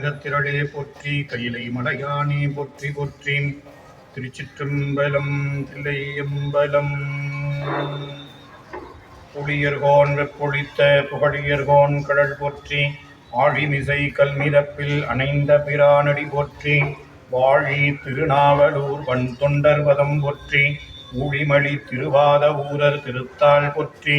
கனகத்திரளே போற்றி, கையிலை மலையானே போற்றி போற்றி. திருச்சிற்றம்பலம். தில்லையம்பலம். புளியர்கோன் வெப்பொழித்த புகழியர்கோன் கடல் போற்றி, ஆழிமிசை கல்மிதப்பில் அணைந்த பிரானடி போற்றி. வாழி திருநாவலூர் வன் தொண்டர் வதம் போற்றி, ஊழிமலி திருவாத ஊரர் திருத்தாள் போற்றி.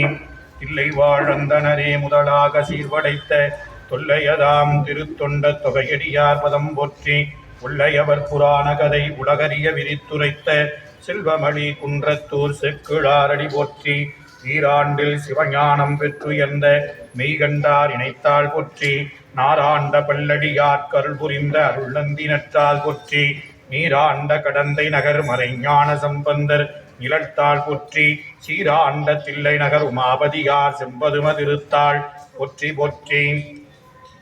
தில்லை வாழந்தனரே முதலாக சீர்வடைத்த தொல்லையதாம் திருத்தொண்ட தொகையடியார் பதம் போற்றி. உள்ளையவர் புராண கதை உலகறிய விரித்துரைத்த செல்வமளி குன்றத்தூர் செக்கிழாரடி போற்றி. ஈராண்டில் சிவஞானம் பெற்றுயர்ந்த மெய்கண்டார் இணைத்தாள் போற்றி. நாராண்ட பல்லடியார் கருள் புரிந்த அருள்நந்தி நற்றால் போற்றி. நீராண்ட கடந்தை நகர் மறைஞான சம்பந்தர் நிலத்தாள் போற்றி. சீராண்ட தில்லை நகர் உமாபதியார் செம்பதும திருத்தாள் போற்றி போற்றி.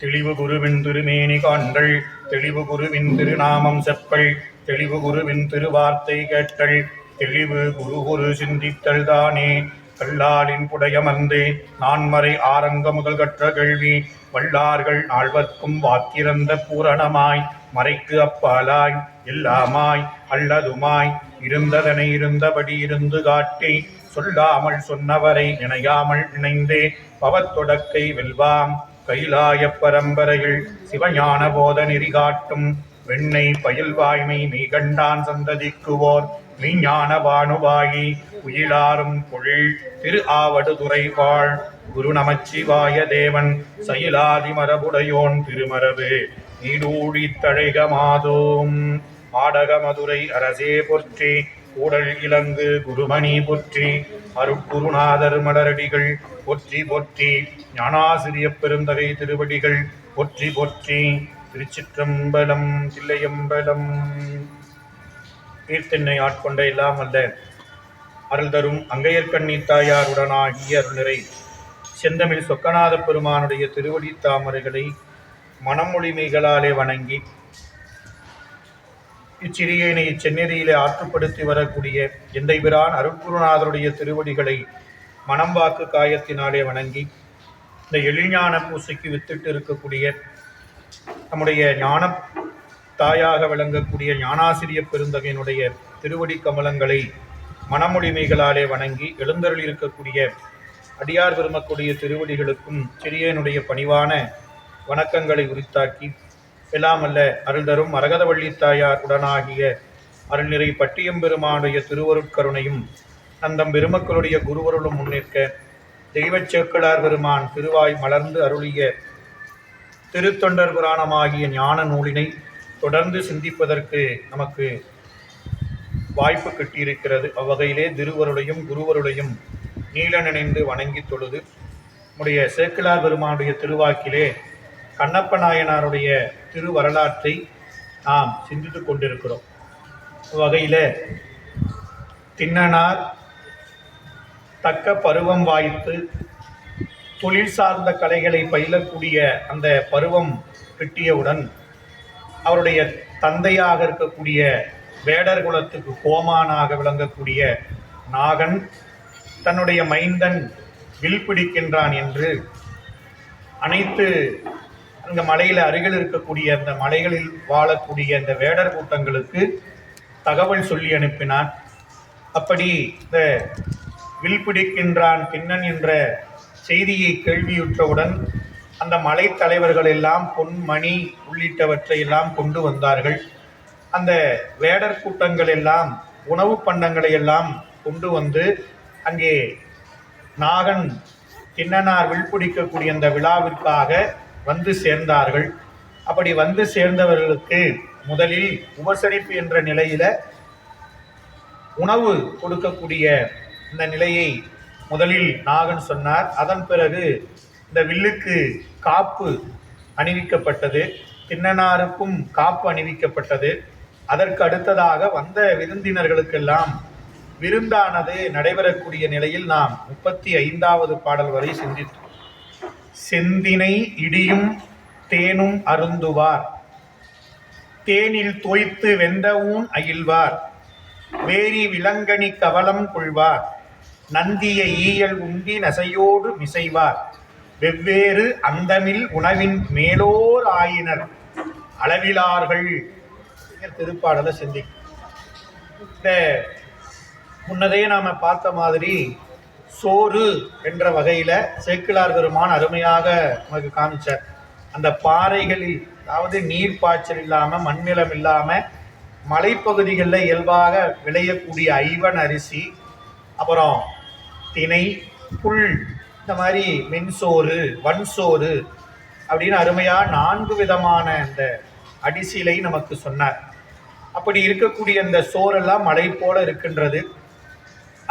தெளிவு குருவின் திருமேனி காண்கள், தெளிவு குருவின் திருநாமம் செப்பல், தெளிவு குருவின் திருவார்த்தை கேட்டல், தெளிவு குரு சிந்தித்தல் தானே. கல்லாலின் புடையமர்ந்து நான்மறை ஆரங்க முதல் கற்ற கேள்வி, வல்லார்கள் நால்வர்க்கும் வாக்கிறந்த பூரணமாய் மறைக்கு அப்பாலாய் எல்லாமாய் அல்லதுமாய் இருந்ததனை இருந்தபடி இருந்து காட்டி, சொல்லாமல் சொன்னவரை நினையாமல் நினைந்தே பவத்தொடக்கை வெல்வாம். கைலாய பரம்பரையில் சிவஞான போத நெறி காட்டும் வெண்ணை பயில்வாய்மை மெய்கண்டான் சந்ததிக்குவோர் மெய்ஞான பானுவாயி உயிலாரும் பொழில் திரு ஆவடுதுறை வாழ் குரு நமச்சிவாய தேவன் சயிலாதி மரபுடையோன் திருமரபு நீடூழி தழைக மாதோம். ஆடக மதுரை அரசே போற்றி, கூடல் இலங்கு குருமணி போற்றி. அருட்குருநாதர் மலரடிகள் போற்றி போற்றி. ஞானாசிரிய பெருந்தகை திருவடிகள் போற்றி போற்றி. திருச்சிற்றம்பலம். தில்லையம்பலம். கீர்த்தனை ஆட்கொண்ட எல்லாம் அல்ல அருள் தரும் அங்கையர்கண்ணி தாயாருடனாகிய அருள்நிறை செந்தமிழ் சொக்கநாத பெருமானுடைய திருவடி தாமரைகளை மனமொழிமைகளாலே வணங்கி, இச்சிறியனை இச்செந்நெறியிலே ஆற்றுப்படுத்தி வரக்கூடிய எந்தை பிரான் அருட்குருநாதருடைய திருவடிகளை மனம் வாக்கு காயத்தினாலே வணங்கி, இந்த எழில்ஞான பூசைக்கு வித்திட்டு இருக்கக்கூடிய நம்முடைய ஞான தாயாக விளங்கக்கூடிய ஞானாசிரிய பெருந்தகையினுடைய திருவடி கமலங்களை மனமொழிமைகளாலே வணங்கி, எழுந்தருள் இருக்கக்கூடிய அடியார் பெருமக்கூடிய திருவடிகளுக்கும் சிறியனுடைய பணிவான வணக்கங்களை உரித்தாக்கி, எல்லாம் அல்ல அருள் தரும் மரகதவள்ளி தாயார் உடனாகிய அருள்நிறை பட்டியம்பெருமானுடைய திருவருட்கருணையும் நந்தம் பெருமக்களுடைய குருவருளும் முன்னிற்க தெய்வச் சேக்கிழார் பெருமான் திருவாய் மலர்ந்து அருளிய திருத்தொண்டர் புராணமாகிய ஞான நூலினை தொடர்ந்து சிந்திப்பதற்கு நமக்கு வாய்ப்பு கிட்டியிருக்கிறது. அவ்வகையிலே திருவருளையும் குருவருளையும் நீல நினைந்து வணங்கி தொழுது நம்முடைய சேக்கிழார் பெருமானுடைய திருவாக்கிலே கண்ணப்ப நாயனாருடைய திருவரலாற்றை நாம் சிந்தித்து கொண்டிருக்கிறோம். வகையில் திண்ணனார் தக்க பருவம் வாய்த்து தொழில் சார்ந்த கலைகளை பயிலக்கூடிய அந்த பருவம் கிட்டியவுடன் அவருடைய தந்தையாக இருக்கக்கூடிய வேடர் குலத்துக்கு கோமானாக விளங்கக்கூடிய நாகன் தன்னுடைய மைந்தன் வில் பிடிக்கின்றான் என்று அனைத்து அந்த மலையில் அருகில் இருக்கக்கூடிய அந்த மலைகளில் வாழக்கூடிய அந்த வேடர் கூட்டங்களுக்கு தகவல் சொல்லி அனுப்பினான். அப்படி இந்த வில் பிடிக்கின்றான் பின்னன் என்ற செய்தியை கேள்வியுற்றவுடன் அந்த மலை தலைவர்கள் எல்லாம் பொன் மணி உள்ளிட்டவற்றை எல்லாம் கொண்டு வந்தார்கள். அந்த வேடர் கூட்டங்கள் எல்லாம் உணவு பண்டங்களை எல்லாம் கொண்டு வந்து அங்கே நாகன் திண்ணனார் வில் பிடிக்கக்கூடிய அந்த விழாவிற்காக வந்து சேர்ந்தார்கள். அப்படி வந்து சேர்ந்தவர்களுக்கு முதலில் உபசரிப்பு என்ற நிலையில உணவு கொடுக்கக்கூடிய இந்த நிலையை முதலில் நாகன் சொன்னார். அதன் பிறகு இந்த வில்லுக்கு காப்பு அணிவிக்கப்பட்டது, திண்ணனாருக்கும் காப்பு அணிவிக்கப்பட்டது. அதற்கு அடுத்ததாக வந்த விருந்தினர்களுக்கெல்லாம் விருந்தானது நடைபெறக்கூடிய நிலையில் நாம் 35வது பாடல் வரை சிந்தித்தோம். செந்தினை இடியும் தேனும் அருந்துவார், தேனில் தோய்த்து வெந்தவூன் அயில்வார், வேரி விலங்கணி கவலம் கொள்வார், நந்திய ஈயல் உண்டி நசையோடு மிசைவார், வெவ்வேறு அந்தமில் உணவின் மேலோர் ஆயினர், அளவிலார்கள் திருப்பாடலை சிந்தி. இந்த முன்னதையே நாம் பார்த்த மாதிரி சோறு என்ற வகையில் சேக்கிழார் பெருமான் அருமையாக நமக்கு காமிச்சார். அந்த பாறைகளில், அதாவது நீர் பாய்ச்சல் இல்லாமல் மண்ணிலம் இல்லாமல் மலைப்பகுதிகளில் இயல்பாக விளையக்கூடிய ஐவன் அரிசி, அப்புறம் திணை, புல், இந்த மாதிரி மென்சோறு, வன்சோறு அப்படின்னு அருமையாக 4 விதமான இந்த அடிசிலை நமக்கு சொன்னார். அப்படி இருக்கக்கூடிய இந்த சோறெல்லாம் மலை போல இருக்கின்றது.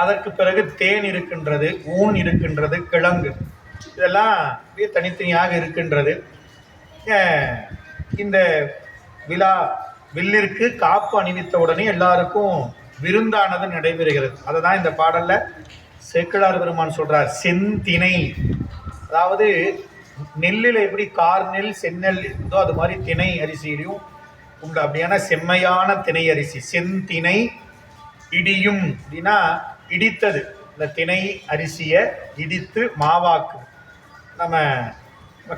அதற்கு பிறகு தேன் இருக்கின்றது, ஊன் இருக்கின்றது, கிழங்கு, இதெல்லாம் தனித்தனியாக இருக்கின்றது. இந்த வில்லிற்கு காப்பு அணிவித்த உடனே எல்லாருக்கும் விருந்தானது நடைபெறுகிறது. அதை தான் இந்த பாடல்ல சேக்கிழார் பெருமான் சொல்றார். செந்திணை, அதாவது நெல்லில் எப்படி கார் நெல் செந்நெல் இருந்தோ அது மாதிரி திணை அரிசியிலையும் உண்டு. அப்படியான செம்மையான திணை அரிசி. செந்திணை இடியும் அப்படின்னா இடித்தது. இந்த திணை அரிசியை இடித்து மாவாக்கு. நம்ம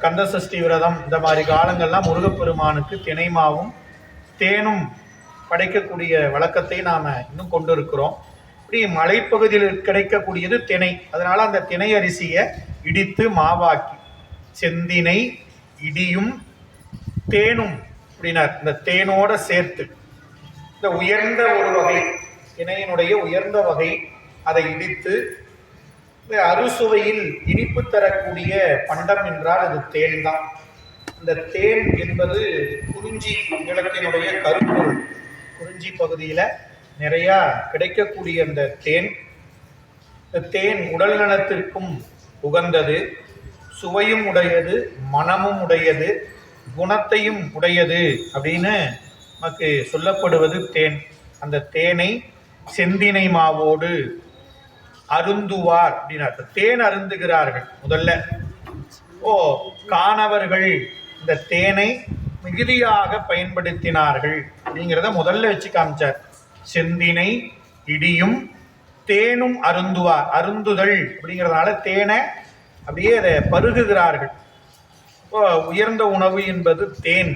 கந்தசஷ்டி விரதம் இந்த மாதிரி காலங்கள்லாம் முருகப்பெருமானுக்கு திணை மாவும் தேனும் படைக்கக்கூடிய வழக்கத்தை நாம் இன்னும் கொண்டு இருக்கிறோம். இப்படி மலைப்பகுதியில் கிடைக்கக்கூடியது திணை. அதனால் அந்த திணை அரிசியை இடித்து மாவாக்கி செந்தினை இடியும் தேனும் அப்படின்னார். இந்த தேனோட சேர்த்து இந்த உயர்ந்த ஒரு வகை திணையினுடைய உயர்ந்த வகை அதை இடித்து அறுசுவையில் இனிப்பு தரக்கூடிய பண்டம் என்றால் அது தேன் தான். இந்த தேன் என்பது குறிஞ்சி நிலத்தினுடைய கருப்பொருள். குறிஞ்சி பகுதியில் நிறையா கிடைக்கக்கூடிய அந்த தேன், இந்த தேன் உடல் நலத்திற்கும் உகந்தது, சுவையும் உடையது, மனமும் உடையது, குணத்தையும் உடையது அப்படின்னு நமக்கு சொல்லப்படுவது தேன். அந்த தேனை செந்தினை மாவோடு அருந்துவார் அப்படின்னார். தேன் அருந்துகிறார்கள். முதல்ல காணவர்கள் இந்த தேனை மிகுதியாக பயன்படுத்தினார்கள் அப்படிங்கிறத முதல்ல வச்சு காமிச்சார். செந்தினை இடியும் தேனும் அருந்துவார். அருந்துதல் அப்படிங்கிறதுனால தேனை அப்படியே அதை பருகுகிறார்கள். உயர்ந்த உணவு என்பது தேன்.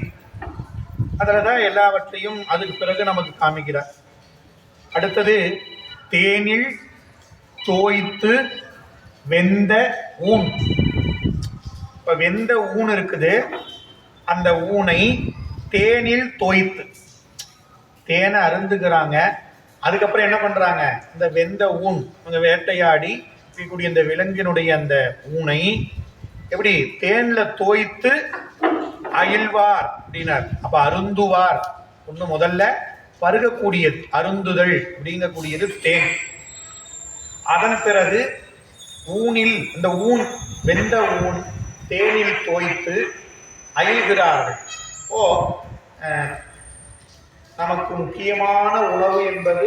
அதில் தான் எல்லாவற்றையும் அதுக்கு பிறகு நமக்கு காமிக்கிறார். அடுத்தது தேனில் தோய்த்து வெந்த ஊன். இப்போ வெந்த ஊன் இருக்குது, அந்த ஊனை தேனில் தோய்த்து தேனை அருந்துகிறாங்க. அதுக்கப்புறம் என்ன பண்ணுறாங்க, இந்த வெந்த ஊன் அவங்க வேட்டையாடி இருக்கக்கூடிய இந்த விலங்கினுடைய அந்த ஊனை எப்படி தேனில் தோய்த்து அயில்வார் அப்படின்னார். அப்போ அருந்துவார். ஒன்று முதல்ல பருகக்கூடியது அருந்துதல் அப்படிங்கக்கூடியது தேன். அதன் பிறகு ஊனில், இந்த ஊன் வெந்த ஊன் தேனில் தோய்த்து அயில்கிறார்கள். நமக்கு முக்கியமான உணவு என்பது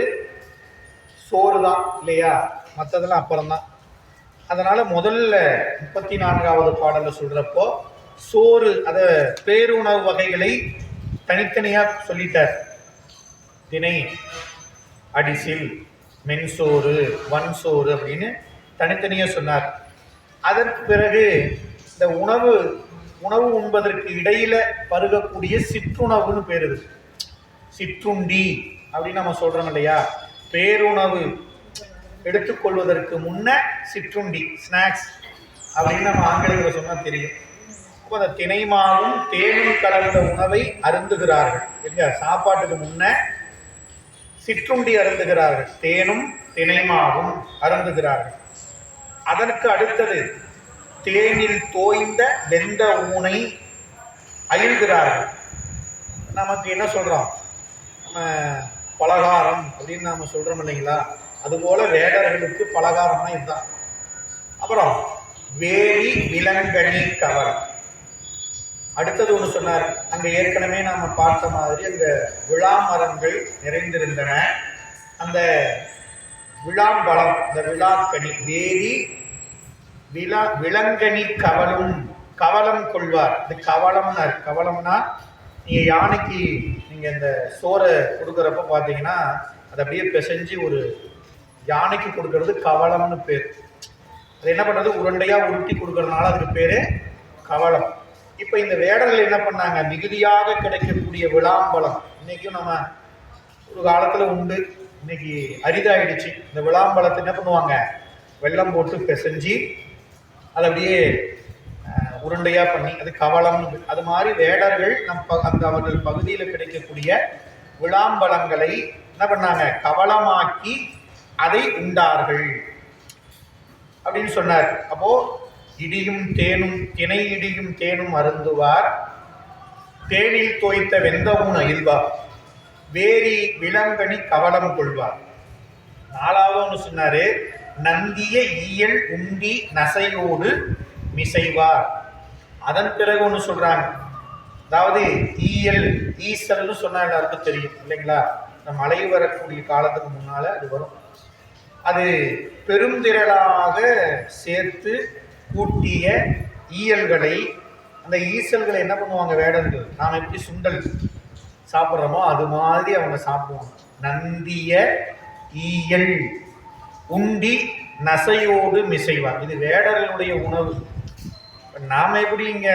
சோறு தான் இல்லையா, மற்றதெல்லாம் அப்புறம்தான். அதனால் முதல்ல 34வது பாடலில் சொல்கிறப்போ சோறு, அதை பேருணவு வகைகளை தனித்தனியாக சொல்லிட்டார். திணை, அடிசில், மென்சோறு, வன்சோறு அப்படின்னு தனித்தனியாக சொன்னார். அதற்கு பிறகு இந்த உணவு உண்பதற்கு இடையில பருகக்கூடிய சிற்றுணவுன்னு பேர் இருக்கு. சிற்றுண்டி அப்படின்னு நம்ம சொல்றோம் இல்லையா. பேருணவு எடுத்துக்கொள்வதற்கு முன்ன சிற்றுண்டி, ஸ்நாக்ஸ் அப்படின்னு நம்ம ஆங்கிலத்தில் சொன்னால் தெரியும். அப்போ அந்த திணைமாவும் தேனும் கலந்த உணவை அருந்துகிறார்கள் இல்லையா. சாப்பாட்டுக்கு முன்ன சிற்றுண்டி அருந்துகிறார்கள், தேனும் திணைமாவும் அருந்துகிறார்கள். அதற்கு அடுத்தது தேனில் தோய்ந்த வெந்த ஊனை அயில்கிறார்கள். நமக்கு என்ன சொல்கிறோம், நம்ம பலகாரம் அப்படின்னு நாம் சொல்கிறோம் இல்லைங்களா. அதுபோல் வேடர்களுக்கு பலகாரம்னா இதுதான். அப்புறம் வேரி விலங்கணி கவரம். அடுத்தது ஒன்று சொன்னார். அங்கே ஏற்கனவே நாம் பார்த்த மாதிரி அந்த விழா மரங்கள் நிறைந்திருந்தன. அந்த விழாம்பழம், இந்த விழாக்கனி, வேரி விலங்கனி கவலும், கவலம் கொள்வார். இது கவலம்னார். கவலம்னா நீங்கள் யானைக்கு நீங்கள் இந்த சோறை கொடுக்குறப்ப பார்த்தீங்கன்னா அதை அப்படியே பிசைஞ்சு ஒரு யானைக்கு கொடுக்கறது கவலம்னு பேர். அது என்ன பண்ணுறது, உருண்டையாக உருட்டி கொடுக்கறதுனால அதுக்கு பேர் கவலம். இப்போ இந்த வேடர்கள் என்ன பண்ணாங்க, மிகுதியாக கிடைக்கக்கூடிய விளாம்பழம் இன்னைக்கும் நம்ம ஒரு காலத்தில் உண்டு, இன்னைக்கு அரிதாயிடுச்சு. இந்த விளாம்பழத்தை என்ன பண்ணுவாங்க, வெல்லம் போட்டு பிசைஞ்சு அதை அப்படியே உருண்டையா பண்ணி அது கவளம், அது மாதிரி வேடர்கள் அந்த அவர்கள் பகுதியில் கிடைக்கக்கூடிய விளாம்பழங்களை என்ன பண்ணாங்க, கவளமாக்கி அதை உண்டார்கள் அப்படின்னு சொன்னார். அப்போ இடியும் தேனும் திணை இடியும் தேனும் அருந்துவார், தேனில் தோய்த்த வெந்தவும் அயில்வார், வேரி விலங்கனி கவலம் கொள்வார். நாலாவது ஒன்று சொன்னாரு, நந்திய ஈயல் உண்டி நசையோடு மிசைவார். அதன் பிறகு ஒன்று சொல்றாங்க, அதாவது ஈயல் ஈசல்னு சொன்னா எல்லாருக்கும் தெரியும் இல்லைங்களா, இந்த மழை வரக்கூடிய காலத்துக்கு முன்னால அது வரும். அது பெருந்திரளாக சேர்த்து கூட்டிய ஈயல்களை, அந்த ஈசல்களை என்ன பண்ணுவாங்க வேடர்கள், நாம் எப்படி சுண்டல் சாப்பிட்றோமோ அது மாதிரி அவங்க சாப்பிடுவாங்க. நந்திய ஈயல் உண்டி நசையோடு மிசைவார். இது வேடர்களுடைய உணவு. நாம எப்படி இங்க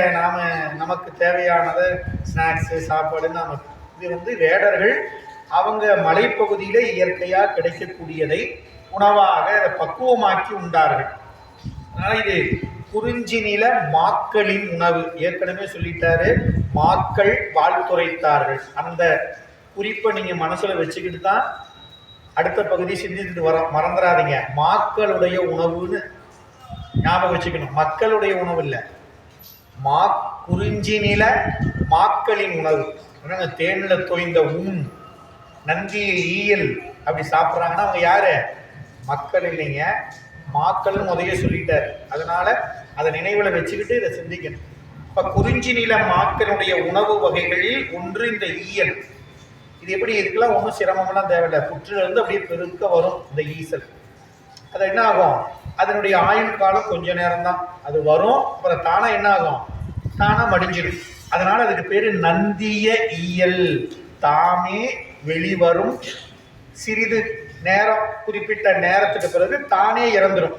நமக்கு தேவையானதை ஸ்நாக்ஸு சாப்பாடு இது வேடர்கள் அவங்க மலைப்பகுதியில இயற்கையா கிடைக்கக்கூடியதை உணவாக அதை பக்குவமாக்கி உண்டார்கள். அதனால இது குறிஞ்சி நில மாக்களின் உணவு. ஏற்கனவே சொல்லிட்டாரு, மாக்கள் வாழ்த்துரைத்தார்கள். அந்த குறிப்பை நீங்க மனசுல வச்சுக்கிட்டு தான் அடுத்த பகுதி சிந்திச்சுட்டு மறந்துடாதீங்க. மாக்களுடைய உணவுன்னு ஞாபகம் வச்சுக்கணும். மக்களுடைய உணவு இல்லை, குறிஞ்சி நில மாக்களின் உணவு. தேன்ல தோய்ந்த நந்திய ஈயல் அப்படி சாப்பிட்றாங்கன்னா அவங்க யாரு, மக்கள் இல்லைங்க, மாக்கள்னு முதல்ல சொல்லிட்டாரு. அதனால அதை நினைவில் வச்சுக்கிட்டு இதை சிந்திக்கணும். இப்போ குறிஞ்சி நில மாக்களுடைய உணவு வகைகளில் ஒன்று இந்த ஈயல். இது எப்படி, இதுக்கெல்லாம் ஒன்றும் சிரமம்லாம் தேவையில்லை, புற்றிலிருந்து அப்படியே பெருக்க வரும் இந்த ஈசல். அது என்ன ஆகும், அதனுடைய ஆயுள் காலம் கொஞ்ச நேரம் தான், அது வரும், அப்புறம் தானே என்ன ஆகும், தானே மடிஞ்சிடும். அதனால அதுக்கு பேரு நந்திய ஈயல். தாமே வெளிவரும், சிறிது நேரம் குறிப்பிட்ட நேரத்துக்கு பிறகு தானே இறந்துடும்.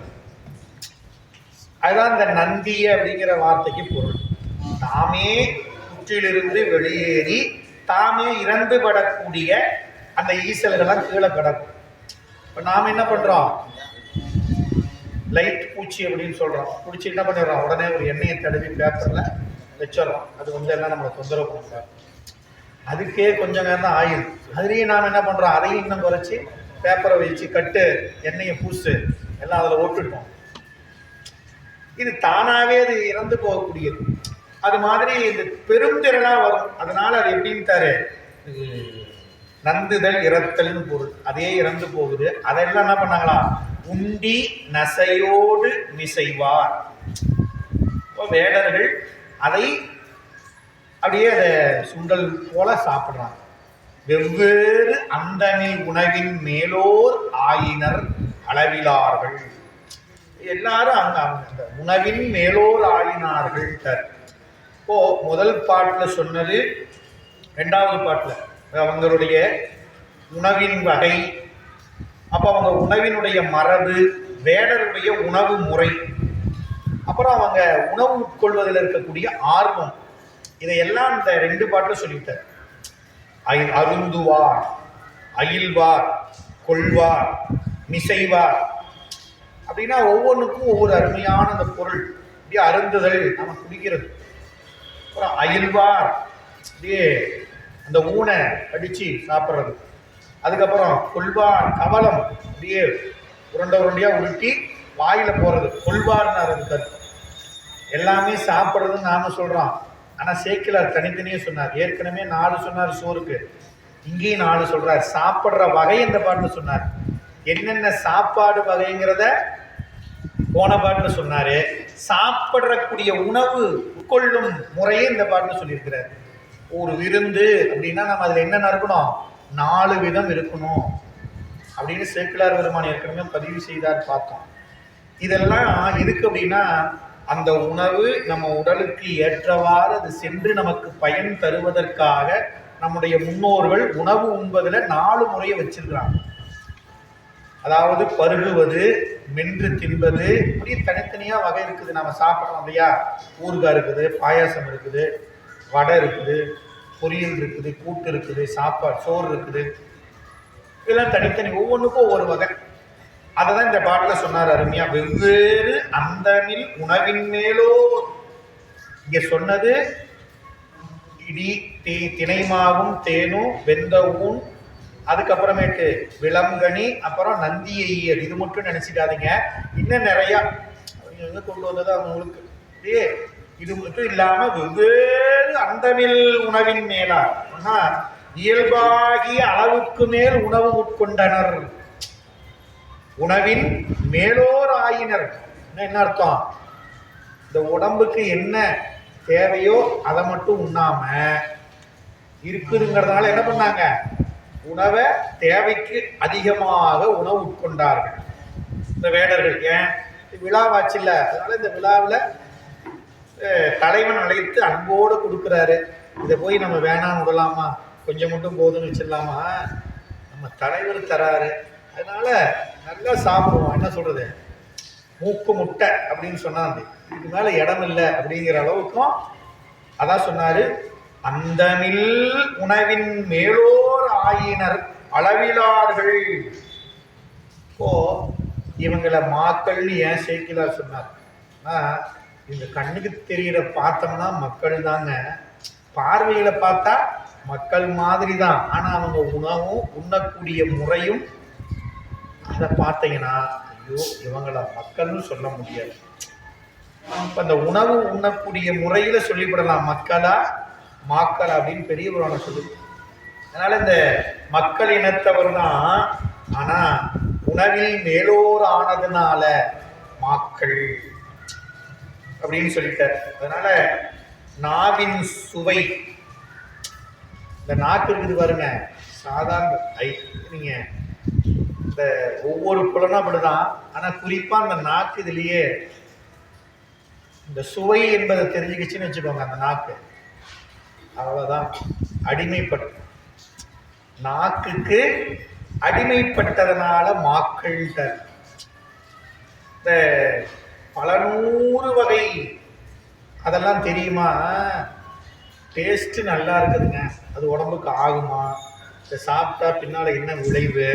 அதுதான் இந்த நந்திய அப்படிங்கிற வார்த்தைக்கு பொருள். தாமே புற்றிலிருந்து வெளியேறி தாமே இறந்து படக்கூடிய அந்த ஈசல்கள்லாம் கீழே கிடக்கும். இப்போ நாம் என்ன பண்ணுறோம், லைட் பூச்சி அப்படின்னு சொல்கிறோம், பிடிச்சி என்ன பண்ணிடுறோம், உடனே ஒரு எண்ணெயை தடவி பேப்பரில் வச்சிடறோம். அது எல்லாம் நம்மளை தொந்தரவு பண்ணுறோம். அதுக்கே கொஞ்சம் நேரம் தான் ஆயுள். அதுலேயும் நாம் என்ன பண்ணுறோம், அதையும் இன்னும் குறைச்சி பேப்பரை வச்சு கட்டு, எண்ணெயை பூசு, எல்லாம் அதில் ஓட்டுட்டோம். இது தானாகவே அது இறந்து போகக்கூடியது. அது மாதிரி இந்த பெருந்திரளாக வரும். அதனால அது எப்படின்னு தாரு, நந்துதல் இறத்தல்னு பொருள். அதே இறந்து போகுது. அதெல்லாம் என்ன பண்ணாங்களா, உண்டி நசையோடு மிசைவார். வேடர்கள் அதை அப்படியே அதை சுண்டல் போல சாப்பிட்றாங்க. வெவ்வேறு அந்தனி உணவின் மேலோர் ஆயினர் அளவிலார்கள். எல்லாரும் அந்த உணவின் மேலோர் ஆயினார்கள். இப்போ முதல் பாட்டில் சொன்னது, ரெண்டாவது பாட்டில் அவங்களுடைய உணவின் வகை, அப்போ அவங்க உணவினுடைய மரபு, வேடருடைய உணவு முறை, அப்புறம் அவங்க உணவு உட்கொள்வதில் இருக்கக்கூடிய ஆர்வம், இதையெல்லாம் இந்த ரெண்டு பாட்டில் சொல்லிட்டார். அருந்துவார், அயில்வார், கொள்வார், மிசைவார் அப்படின்னா ஒவ்வொன்றுக்கும் ஒவ்வொரு அருமையான அந்த பொருள். இப்படியே அருந்துதல் நம்ம குடிக்கிறது, அப்புறம் அயில்வார் அப்படியே அந்த ஊனை அடித்து சாப்பிட்றது, அதுக்கப்புறம் கொள்வார் கவலம் அப்படியே உருண்டையாக உருட்டி வாயில் போகிறது, கொள்வார்னு அதுக்கு அர்த்தம். எல்லாமே சாப்பிட்றதுன்னு நாம சொல்கிறோம், ஆனால் சேக்கிலார் தனித்தனியே சொன்னார். ஏற்கனவே 4 சொன்னார் சோறுக்கு, இங்கேயும் 4 சொல்கிறார். சாப்பிட்ற வகை இந்த பாட்டில் சொன்னார். என்னென்ன சாப்பாடு வகைங்கிறத போன பாட்டில் சொன்னார். சாப்பிடக்கூடிய உணவு உட்கொள்ளும் முறையே இந்த பாட்டில் சொல்லியிருக்கிறார். ஒரு விருந்து அப்படின்னா நம்ம அதில் என்னென்ன இருக்கணும், 4 விதம் இருக்கணும் அப்படின்னு சேக்கிலார் பெருமான் ஏற்கனவே பதிவு செய்தார், பார்த்தோம். இதெல்லாம் எதுக்கு அப்படின்னா, அந்த உணவு நம்ம உடலுக்கு ஏற்றவாறு அது சென்று நமக்கு பயன் தருவதற்காக நம்முடைய முன்னோர்கள் உணவு உண்பதில் 4 முறையை வச்சிருக்கிறாங்க. அதாவது பருகுவது, மென்று தின்பது, இப்படி தனித்தனியாக வகை இருக்குது. நம்ம சாப்பிட்றோம் இல்லையா, ஊறுகாய் இருக்குது, பாயாசம் இருக்குது, வடை இருக்குது, பொரியல் இருக்குது, கூட்டு இருக்குது, சாப்பாடு சோறு இருக்குது, இதெல்லாம் தனித்தனி ஒவ்வொன்றுக்கும் ஒவ்வொரு வகை. அதை தான் இந்த பாட்டில் சொன்னார் அருமையா. வெவ்வேறு அந்தமில் உணவின் மேலோ, இங்கே சொன்னது இடி திணைமாவும் தேனும் வெந்த ஊன், அதுக்கப்புறமேட்டு விளங்கனி, அப்புறம் நந்தியை, இது மட்டும் நினைச்சிக்காதீங்க, இன்னும் நிறையா கொண்டு வந்தது அவங்களுக்கு. இது மட்டும் இல்லாம வெவ்வேறு அந்தமில் உணவின் மேலா, இயல்பாகிய அளவுக்கு மேல் உணவு உட்கொண்டனர், உணவின் மேலோர் ஆயினர். என்ன அர்த்தம்? இந்த உடம்புக்கு என்ன தேவையோ அதை மட்டும் உண்ணாம இருக்குதுங்கிறதுனால என்ன பண்ணாங்க, உணவை தேவைக்கு அதிகமாக உணவு உட்கொண்டார்கள் இந்த வேடர்கள். ஏன் விழாவாச்சு இல்லை, அதனால இந்த விழாவில் தலைவன் அழைத்து அன்போடு கொடுக்குறாரு. இதை போய் நம்ம வேணான்னு விடலாமா, கொஞ்சம் மட்டும் போதுன்னு வச்சிடலாமா, நம்ம தலைவர் தராரு, அதனால நல்லா சாப்பிடுவோம். என்ன சொல்றது, மூக்கு முட்டை அப்படின்னு சொன்னாங்க, இதுக்கு மேலே இடம் இல்லை அப்படிங்கிற அளவுக்கும் அதான் சொன்னாரு. அந்தமில் உணவின் மேலோர் ஆயினர் அளவிலார்கள். இப்போ இவங்களை மாக்கள்னு ஏன் சேக்கிலார் சொன்னார்? இந்த கண்ணுக்கு தெரிகிற பார்த்தோம்னா மக்கள் தாங்க, பார்வையில பார்த்தா மக்கள் மாதிரி தான், ஆனால் அவங்க உணவும் உண்ணக்கூடிய முறையும் அதை பார்த்தீங்கன்னா ஐயோ இவங்கள மக்கள்னு சொல்ல முடியாது. இப்போ அந்த உணவு உண்ணக்கூடிய முறையில சொல்லிவிடலாம் மக்களா மாக்கள் அப்படின்னு பெரிய புராணம் சொல்லு. அதனால இந்த மக்கள் இனத்தவர் தான், ஆனா உணவில் மேலோர் ஆனதுனால மாக்கள் அப்படின்னு சொல்லிட்டார். அதனால நாவின் சுவை, இந்த நாக்கு இருக்குது பாருங்க, சாதாரண நீங்க இந்த ஒவ்வொரு புலனும் அப்படிதான், ஆனா குறிப்பா அந்த நாக்கு இதுலயே இந்த சுவை என்பதை தெரிஞ்சுக்கிச்சுன்னு வச்சுக்கோங்க, அந்த நாக்கு அவ்வளவுதான் அடிமைப்பட்ட, நாக்குக்கு அடிமைப்பட்டதனால மாக்கள். இந்த பல 100 வகை அதெல்லாம் தெரியுமா, டேஸ்ட் நல்லா இருக்குதுங்க, அது உடம்புக்கு ஆகுமா, இதை சாப்பிட்டா பின்னால என்ன விளைவு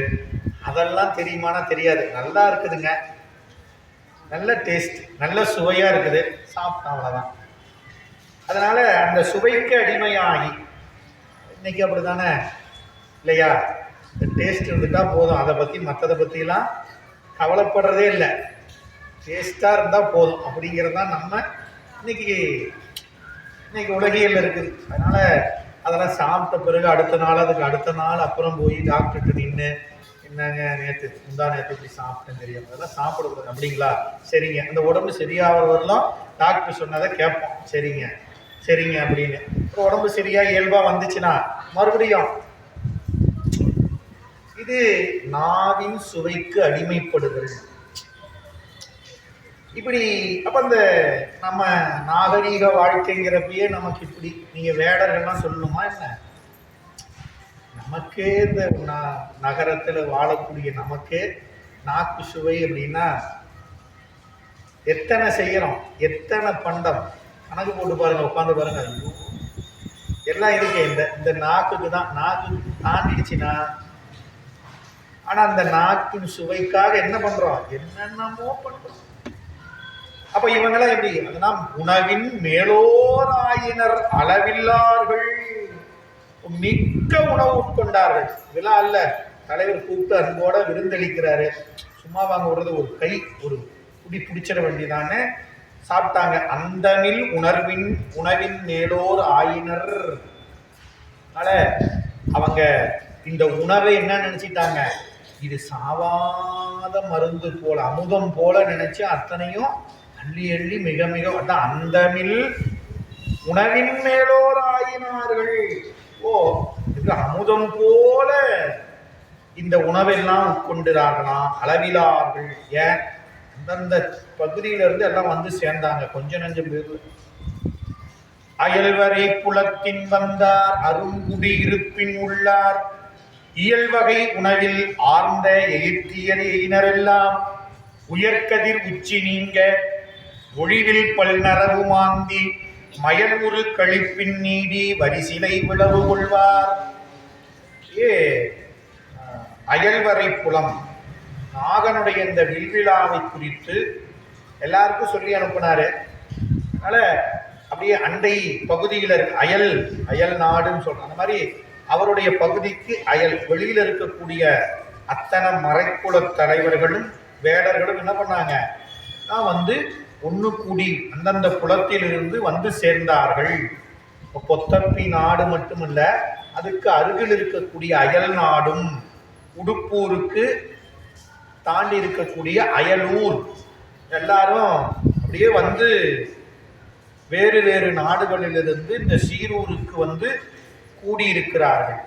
அதெல்லாம் தெரியுமானா தெரியாது. நல்லா இருக்குதுங்க, நல்ல டேஸ்ட், நல்ல சுவையா இருக்குது, சாப்பிட்டா அவ்வளவுதான். அதனால அந்த சுவைக்கு அடிமையாகி, இன்னைக்கு அப்படித்தானே இல்லையா, டேஸ்ட் இருந்துட்டா போதும், அதை பற்றி மற்றதை பற்றிலாம் கவலைப்படுறதே இல்லை, டேஸ்டாக இருந்தால் போதும் அப்படிங்கிறது தான் நம்ம இன்னைக்கு உலகியல் இருக்குது. அதனால் அதெல்லாம் சாப்பிட்ட பிறகு அடுத்த நாள் அப்புறம் போய் டாக்டர்கிட்ட நின்று என்னங்க முந்தா நேற்று இப்படி சாப்பிட்டேன்னு தெரியும், அதெல்லாம் சாப்பிடக்கூடாது. அப்படிங்களா, சரிங்க, அந்த உடம்பு சரியாகிற வரலாம் டாக்டர் சொன்னதை கேட்போம், சரிங்க அப்படின்னு. இப்போ உடம்பு சரியா இயல்பாக வந்துச்சுன்னா மறுபடியும் இது நாவின் சுவைக்கு அடிமைப்படுகிறது. இப்படி அப்ப இந்த நம்ம நாகரீக வாழ்க்கைங்கிறப்பயே நமக்கு இப்படி நீங்க வேடர்கள்லாம் சொல்லணுமா என்ன? நமக்கே இந்த நகரத்துல வாழக்கூடிய நமக்கே நாக்கு சுவை அப்படின்னா எத்தனை செய்யறோம், எத்தனை பண்டம் கணக்கு போட்டு பாருங்க, உட்காந்து பாருங்க, ஐயோ எல்லாம் இருக்கு இந்த நாக்குக்கு தான். நாக்கு தாண்டிடுச்சுன்னா, ஆனா அந்த நாக்கின் சுவைக்காக என்ன பண்றோம், என்னென்னமோ பண்றோம். அப்ப இவங்கெல்லாம் எப்படி, அதெல்லாம் உணவின் மேலோர் ஆயினர் அளவில்லார்கள், மிக்க உணவு உட்கொண்டார்கள். இதெல்லாம் அல்ல, தலைவர் கூப்பிட்டு அன்போட விருந்தளிக்கிறாரு, சும்மா வாங்க விடுறது, ஒரு கை ஒரு குடி பிடிச்சிட வேண்டியதானே, சாப்பிட்டாங்க. அந்தமில் உணவின் மேலோர் ஆயினர். அதனால அவங்க இந்த உணவை என்ன நினைச்சிட்டாங்க, இது சாவாத மருந்து போல, அமுதம் போல நினைச்சு அத்தனையும் அள்ளி மிக மிக அந்தமில் உணவின் மேலோர் ஆயினார்கள். ஓ, இது அமுதம் போல இந்த உணவெல்லாம் உட்கொண்டுறார்களாம், அளவிலார்கள். ஏன், அந்தந்த பகுதியிலிருந்து எல்லாம் வந்து சேர்ந்தாங்க, கொஞ்சம் நஞ்சம் பேர். அயல்வரை புலத்தின் வந்தார், அருங்குடி இருப்பின் உள்ளார், இயல்வகை உணவில் ஆர்ந்த எயிற்றியர் எயினரெல்லாம் உயர்கதிர் உச்சி நீங்க ஒழிவில் பல்நரவு மாந்தி மயல் உரு கழிப்பின் நீடி வரிசிலை விளவு கொள்வார். அயல்வரை புலம் நாகனுடைய இந்த வில்விழாவை குறித்து எல்லாருக்கும் சொல்லி அனுப்பினாரு. அதனால அப்படியே அண்டை பகுதியில் இருக்க அயல் நாடுன்னு சொல்றோம். அந்த மாதிரி அவருடைய பகுதிக்கு அயல் வெளியில் இருக்கக்கூடிய அத்தனை மறைக்குல தலைவர்களும் வேடர்களும் என்ன பண்ணாங்க, வந்து ஒன்று கூடி அந்தந்த குலத்திலிருந்து வந்து சேர்ந்தார்கள். பொத்தப்பி நாடு மட்டுமல்ல, அதுக்கு அருகில் இருக்கக்கூடிய அயல் நாடும், உடுப்பூருக்கு தாண்டி இருக்கக்கூடிய அயலூர் எல்லாரும் அப்படியே வந்து வேறு வேறு நாடுகளிலிருந்து இந்த சீரூருக்கு வந்து கூடியிருக்கிறார்கள்.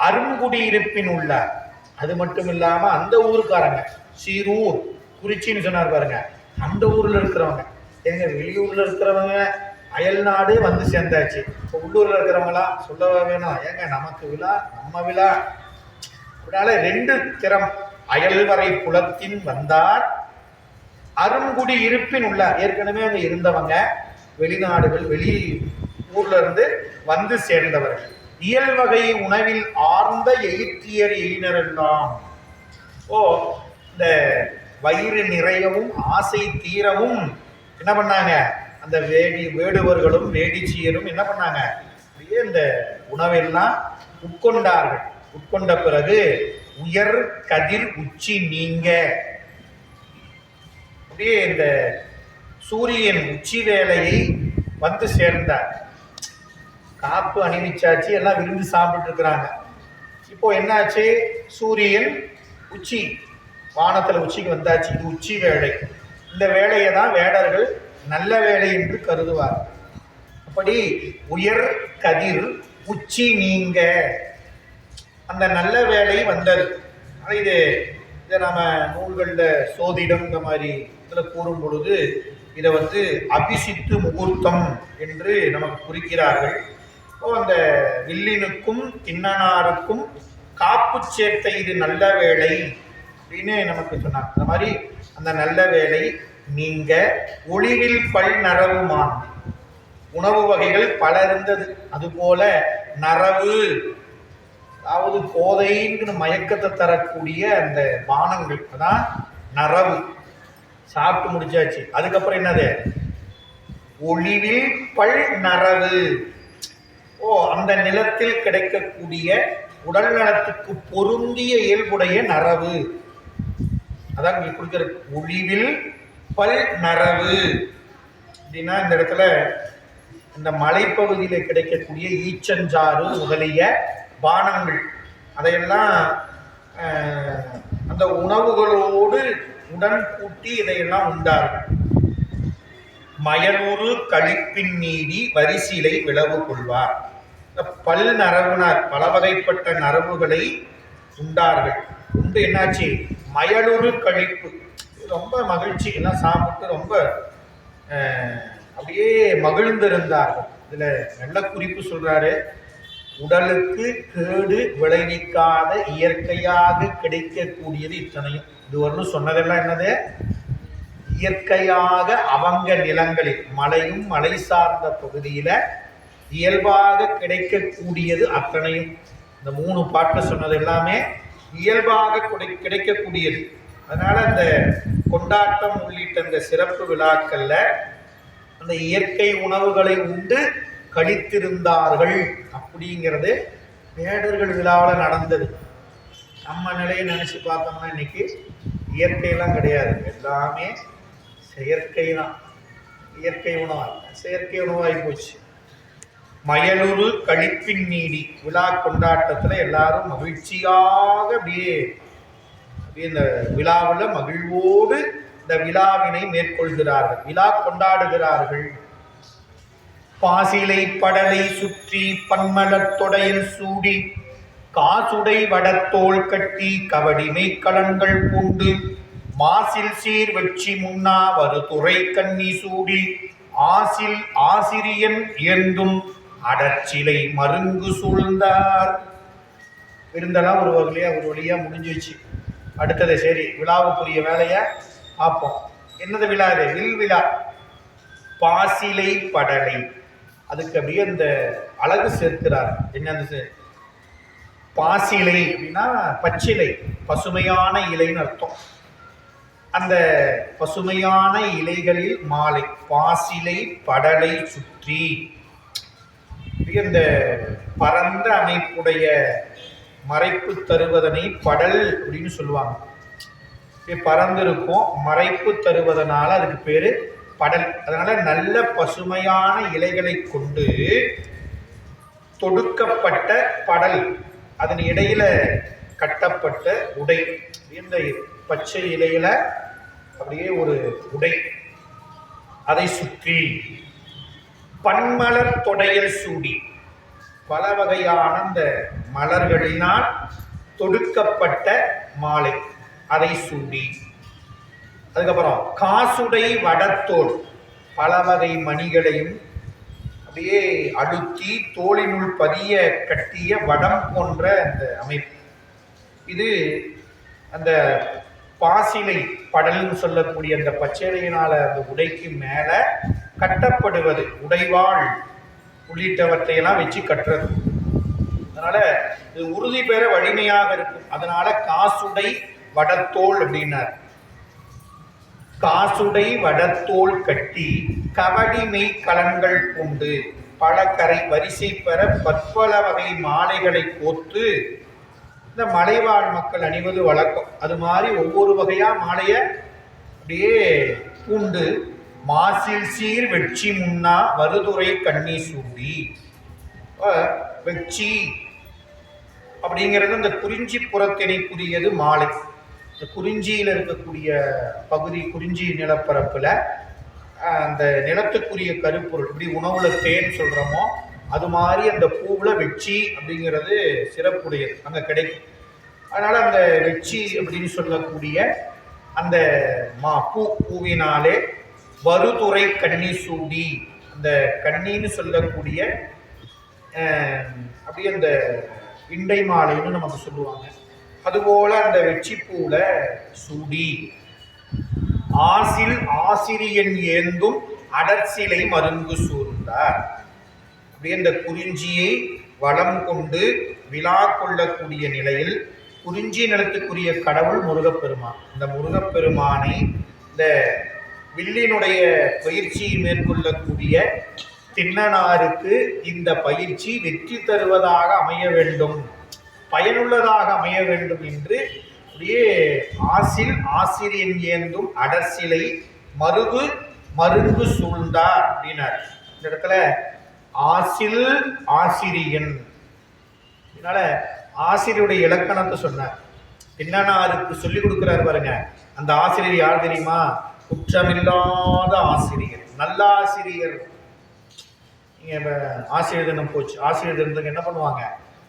அருங்குடியிருப்பின் உள்ள, அது மட்டும் இல்லாம அந்த ஊருக்காரங்க, சீரூர் குறிச்சின்னு சொன்னார் பாருங்க, அந்த ஊர்ல இருக்கிறவங்க, எங்க வெளியூர்ல இருக்கிறவங்க அயல் நாடு வந்து சேர்ந்தாச்சு. இப்போ உள்ளூர்ல இருக்கிறவங்களா சொல்ல வேணும், ஏங்க நமக்கு விழா நம்ம விழா. அதனால 2 திறம் அயல்வரை புலத்தின் வந்தார், அருங்குடி இருப்பின் உள்ள, ஏற்கனவே அங்க இருந்தவங்க, வெளிநாடுகள் வெளி ஊர்ல இருந்து வந்து சேர்ந்தவர்கள். இயல்வகை உணவில் ஆர்ந்த எயிற்றியர் எயினரெல்லாம். இந்த வயிறு நிறையவும் ஆசை தீரவும் என்ன பண்ணாங்க, அந்த வேடுவர்களும் வேடிச்சியரும் என்ன பண்ணாங்க, அப்படியே இந்த உணவெல்லாம் உட்கொண்டார்கள். உட்கொண்ட பிறகு உயர் கதிர் உச்சி நீங்க, அப்படியே இந்த சூரியன் உச்சி வேளையை வந்து சேர்ந்தார். காப்பு அணிவிச்சாச்சு, எல்லாம் விருந்து சாப்பிட்டு இருக்கிறாங்க. இப்போ என்னாச்சு, சூரியன் உச்சி வானத்தில் உச்சிக்கு வந்தாச்சு. இது உச்சி வேளை. இந்த வேளையை தான் வேடர்கள் நல்ல வேளை என்று கருதுவார். அப்படி உயர் கதிர் உச்சி நீங்க, அந்த நல்ல வேலை வந்தது. இதை நம்ம நூல்களில் சோதிடம் இந்த மாதிரி இதில் கூறும் பொழுது இதை வந்து அபிசித்து முகூர்த்தம் என்று நமக்கு குறிக்கிறார்கள். அந்த வில்லினுக்கும் திண்ணனாருக்கும் காப்பு சேர்த்த இது நல்ல வேலை அப்படின்னு நமக்கு சொன்னாங்க. அந்த மாதிரி அந்த நல்ல வேலை நீங்க ஒளிவில் பல் நரவு மாந்தி, உணவு வகைகள் பல இருந்தது. அதுபோல நரவு, அதாவது போதைன்னு மயக்கத்தை தரக்கூடிய அந்த பானங்கள், அதான் நரவு. சாப்பிட்டு முடிச்சாச்சு. அதுக்கப்புறம் என்னது, ஒளிவில் பல் நரவு. அந்த நிலத்தில் கிடைக்கக்கூடிய உடல் நலத்துக்கு பொருந்திய இயல்புடைய நரவு, அதான் இங்க கொடுக்கிற ஒளிவில் பல் நரவு அப்படின்னா, இந்த இடத்துல இந்த மலைப்பகுதியில் கிடைக்கக்கூடிய ஈச்சஞ்சாறு முதலிய பானங்கள் அதையெல்லாம் அந்த உணவுகளோடு உடன் கூட்டி இதையெல்லாம் உண்டார்கள். மயலூரு கழிப்பின் நீடி வரிசிலை விளவு கொள்வார். பல் நரவுனார், பல வகைப்பட்ட நரவுகளை உண்டார்கள். உண்டு என்னாச்சு, மயலுறு கழிப்பு, ரொம்ப மகிழ்ச்சி, எல்லாம் சாப்பிட்டு ரொம்ப அப்படியே மகிழ்ந்திருந்தார்கள். இதுல நல்ல குறிப்பு சொல்றாரு, உடலுக்கு கேடு விளைவிக்காத இயற்கையாக கிடைக்கக்கூடியது இத்தனையும். இது ஒன்றும் சொன்னதெல்லாம் என்னது, இயற்கையாக அவங்க நிலங்களில் மலையும் மலை சார்ந்த பகுதியில இயல்பாக கிடைக்கக்கூடியது அத்தனையும். இந்த 3 பாட்டில் சொன்னது எல்லாமே இயல்பாக கிடைக்கக்கூடியது. அதனால அந்த கொண்டாட்டம் உள்ளிட்ட இந்த சிறப்பு விழாக்கள்ல அந்த இயற்கை உணவுகளை உண்டு கழித்திருந்தார்கள் அப்படிங்கிறது வேடர்கள் விழாவில் நடந்தது. நம்ம நிலையை நினைச்சு பார்த்தோம்னா இன்னைக்கு இயற்கையெல்லாம் கிடையாது, எல்லாமே செயற்கை தான். இயற்கை உணவாக செயற்கை உணவாகி போச்சு. மயலுறு கழிப்பின் நீடி விழா கொண்டாட்டத்தில் எல்லாரும் மகிழ்ச்சியாக அப்படியே இந்த விழாவில் மகிழ்வோடு இந்த விழாவினை மேற்கொள்கிறார்கள், விழா கொண்டாடுகிறார்கள். பாசிலை படலை சுற்றி பன்மலத்தொடையில் சூடி காசுடை வடத்தோள் கட்டி கவடிமை கலன்கள் பூண்டு மாசில் சீர் வெற்றி முன்னா வரு துறை கண்ணி சூடி ஆசில் ஆசிரியன் இயந்தும் அடற்சிலை மருங்கு சூழ்ந்தார். விருந்தெல்லாம் ஒரு வழியாக முடிஞ்சிச்சு. அடுத்தது சரி விழாவுக்குரிய வேலையை பார்ப்போம். என்னது விழா? இது வில் விழா. பாசிலை படலை, அதுக்கு அப்படியே அந்த அழகு சேர்க்கிறார். என்னது பாசிலை அப்படின்னா பச்சிலை, பசுமையான இலைன்னு அர்த்தம். அந்த பசுமையான இலைகளில் மாலை, பாசிலை படலை சுற்றி, இந்த பரந்த அமைப்புடைய மறைப்பு தருவதனை படல் அப்படின்னு சொல்லுவாங்க. பறந்து இருக்கும், மறைப்பு தருவதனால அதுக்கு பேரு படல். அதனால நல்ல பசுமையான இலைகளை கொண்டு தொடுக்கப்பட்ட படல், அதன் இடையில கட்டப்பட்ட உடை. இந்த பச்சை இலையில அப்படியே ஒரு உடை, அதை சுற்றி பன்மலர் தொடையல் சூடி, பல வகையான அந்த மலர்களினால் தொடுக்கப்பட்ட மாலை, அதை சூடி. அதுக்கப்புறம் காசுடை வடத்தோல், பல வகை மணிகளையும் அப்படியே அழுத்தி தோளினுள் பதிய கட்டிய வடம் போன்ற அந்த அமைப்பு. இது அந்த பாசிலை படல்னு சொல்லக்கூடிய அந்த பச்சையினால அந்த உடைக்கு மேல கட்டப்படுவது, உடைவாள் உள்ளிட்டவற்றையெல்லாம் வச்சு கட்டுறது. அதனால இது உறுதி பெற வலிமையாக இருக்கும். அதனால காசுடை வடத்தோல் அப்படின்னார். காசுடை வடத்தோல் கட்டி கவடிமை கலன்கள் கொண்டு பல கரை வரிசை பெற பற்பல வகை மாலைகளை கோத்து இந்த மலைவாழ் மக்கள் அணிவது வழக்கம். அது மாதிரி ஒவ்வொரு வகையா மாலையை அப்படியே பூண்டு மாசில் சீர் வெட்சி முன்னா வருதுரை கண்ணி சூடி. வெட்சி அப்படிங்கிறது இந்த குறிஞ்சி புறத்தினைக்குரியது மாலை. இந்த குறிஞ்சியில் இருக்கக்கூடிய பகுதி, குறிஞ்சி நிலப்பரப்பில் அந்த நிலத்துக்குரிய கருப்பொருள், இப்படி உணவுல தேன் சொல்கிறோமோ அது மாதிரி அந்த பூவில் வெட்சி அப்படிங்கிறது சிறப்புடையது, அங்கே கிடைக்கும். அதனால் அந்த வெட்சி அப்படின்னு சொல்லக்கூடிய அந்த பூவினாலே வருதுரை கண்ணி சூடி, அந்த கண்ணின்னு சொல்லக்கூடிய அப்படியே அந்த இண்டை மாலைன்னு நமக்கு சொல்லுவாங்க. அதுபோல அந்த வெற்றிப்பூல சூடி ஆசில் ஆசிரியன் ஏந்தும் அடற்சிலை மருங்கு சூழ்ந்தார். அப்படியே இந்த குறிஞ்சியை வளம் கொண்டு விழா கொள்ளக்கூடிய நிலையில் குறிஞ்சி நிலத்துக்குரிய கடவுள் முருகப்பெருமான். இந்த முருகப்பெருமானை இந்த வில்லினுடைய பயிற்சியை மேற்கொள்ளக்கூடிய திண்ணனாருக்கு இந்த பயிற்சி வெற்றி தருவதாக அமைய வேண்டும், பயனுள்ளதாக அமைய வேண்டும் என்று அப்படியே ஆசில் ஆசிரியன் ஏந்தும் அடற்சிலை மருங்கு சூழ்ந்தார் அப்படின்னார். இந்த இடத்துல ஆசில் ஆசிரியன், அதனால ஆசிரியருடைய இலக்கணத்தை சொன்னார். திண்ணனாருக்கு சொல்லிக் கொடுக்கிறார் பாருங்க. அந்த ஆசிரியர் யார் தெரியுமா? குற்றமில்லாத ஆசிரியர், நல்ல ஆசிரியர். நீங்கள் இப்போ ஆசிரியர் தினம் போச்சு, ஆசிரியர் தினத்துக்கு என்ன பண்ணுவாங்க?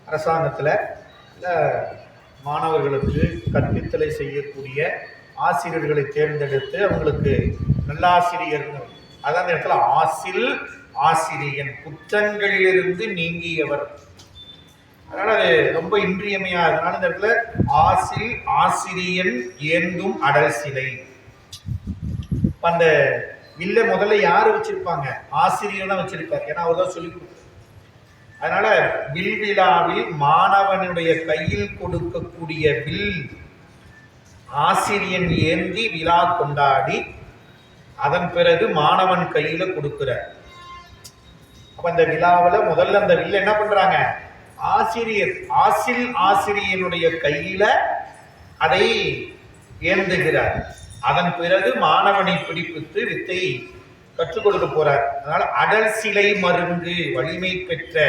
அரசாங்கத்தில் மாணவர்களுக்கு கற்பித்தலை செய்யக்கூடிய ஆசிரியர்களை தேர்ந்தெடுத்து அவங்களுக்கு நல்லாசிரியர், அதான் அந்த இடத்துல ஆசில் ஆசிரியன், குற்றங்களிலிருந்து நீங்கியவர். அதனால் அது ரொம்ப இன்றியமையாது. அதனால இந்த இடத்துல ஆசில் ஆசிரியன் ஏந்தும் அடல் சிலை. அந்த வில்ல முதல்ல யாரு வச்சிருப்பாங்க? ஆசிரியர் தான் வச்சிருப்பார். ஏன்னா அவர் தான் சொல்லிக் கொடுப்பார். அதனால வில் விழாவில் மாணவனுடைய கையில் கொடுக்கக்கூடிய வில் ஆசிரியன் ஏந்தி விழா கொண்டாடி அதன் பிறகு மாணவன் கையில கொடுக்கிறார். அப்ப அந்த விழாவில் முதல்ல அந்த வில்ல என்ன பண்றாங்க? ஆசிரியர் ஆசிரியனுடைய கையில அதை ஏந்துகிறார். அதன் பிறகு மாணவனை பிடிப்பித்து வித்தை கற்றுக் கொடுக்க போறார். அதனால அடல் சிலை மருங்கு, வலிமை பெற்ற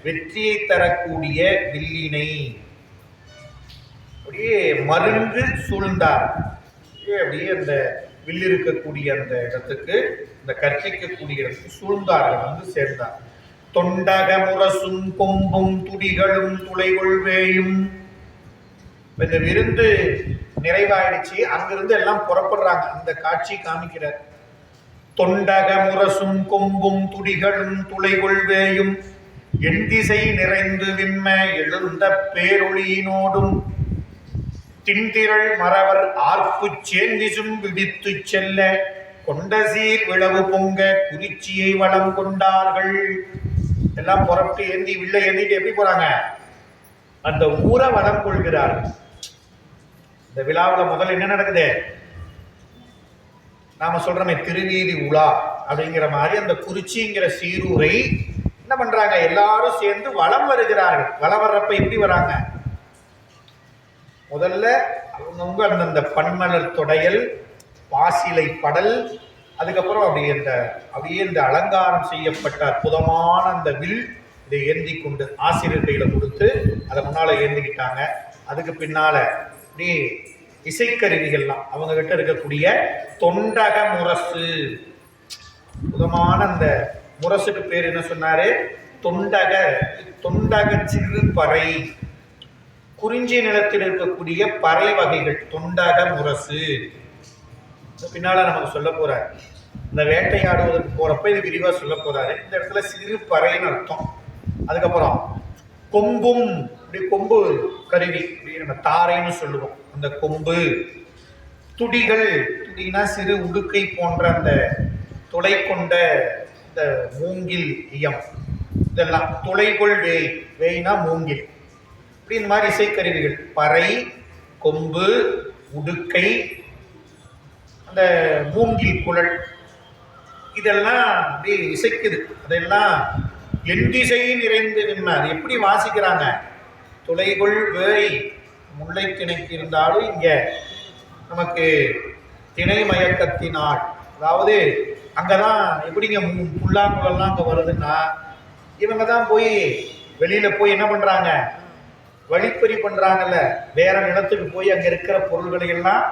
வெற்றியை தரக்கூடிய வில்லினை அப்படியே மருங்கு சூழ்ந்தார். அப்படியே அந்த வில் இருக்கக்கூடிய அந்த இடத்துக்கு, இந்த கற்பிக்கக்கூடிய இடத்துக்கு சூழ்ந்தார்கள், வந்து சேர்ந்தார். தொண்டக முரசும் கொம்பும் துடிகளும் துளைகொள்வேயும். இந்த விருந்து நிறைவாயிடுச்சு, அங்கிருந்து எல்லாம் புறப்படுறாங்க. அந்த காட்சி காமிக்கிறார். தொண்டக முரசும் கொம்பும் துடிகளும் துளைகொள்வேயும் என் திசை நிறைந்து விம்ம எழுந்த பேரொளியினோடும் தின்திரள் மறவர் ஆர்ப்பு சேந்திசும் விடித்து செல்ல கொண்ட சீர் விளவு பொங்க குறிச்சியை வளம் கொண்டார்கள். எல்லாம் புறப்பட்டு ஏந்தி வில்லை ஏந்திட்டு எப்படி போறாங்க? அந்த ஊரை வளம் கொள்கிறார்கள். இந்த விழாவில் முதல்ல என்ன நடக்குது? நாம சொல்றோமே திருவீதி உலா அப்படிங்கிற மாதிரி அந்த குறிச்சிங்கிற சீரூரை என்ன பண்றாங்க? எல்லாரும் சேர்ந்து வலம் வருகிறார்கள். வலம் வர்றப்ப எப்படி வராங்க? முதல்ல அவங்கவுங்க அந்தந்த பன்மலர் தொடையல், பாசிலை படல், அதுக்கப்புறம் அப்படியே இந்த அலங்காரம் செய்யப்பட்ட அற்புதமான அந்த வில் இதை ஏந்தி கொண்டு ஆசிரியர் கையில கொடுத்து அதை முன்னால ஏந்திக்கிட்டாங்க. அதுக்கு பின்னால இப்படி இசைக்கருவிகள்லாம் அவங்க கிட்ட இருக்கக்கூடிய தொண்டக முரசு, அற்புதமான அந்த முரசுக்கு பேர் என்ன சொன்னாரு? தொண்டக சிறு பறை. குறிஞ்சி நிலத்தில் இருக்கக்கூடிய பறை வகைகள் தொண்டக முரசு. பின்னால நமக்கு சொல்ல போறாரு. இந்த வேட்டையாடுவதற்கு போறப்ப இது விரிவா சொல்ல போறாரு. இந்த இடத்துல சிறு பறைன்னு அர்த்தம். அதுக்கப்புறம் கொம்பும், இப்படி கொம்பு கருவி, நம்ம தாரைன்னு சொல்லுவோம். அந்த கொம்பு, துடிகள், துடினா சிறு உடுக்கை போன்ற அந்த துளை கொண்ட இந்த மூங்கில் இயம், இதெல்லாம் துளைகொள் வேய், வேய்னா மூங்கில். இப்படி இந்த மாதிரி இசைக்கருவிகள் பறை, கொம்பு, உடுக்கை, அந்த மூங்கில் குழல், இதெல்லாம் அப்படி இசைக்குது. அதெல்லாம் என் திசை நிறைந்து நின்றார். எப்படி வாசிக்கிறாங்க? துளைகொள் வேய், முல்லை திணைக்கு இருந்தாலும் இங்க நமக்கு திணை மயக்கத்தினால், அதாவது அங்கதான் எப்படிங்க புல்லாங்குழல்லாம் அங்க வருதுன்னா, இவங்க தான் போய் வெளியில போய் என்ன பண்றாங்க? வழிப்பறி பண்றாங்கல்ல. வேற நிலத்துக்கு போய் அங்க இருக்கிற பொருள்களை எல்லாம்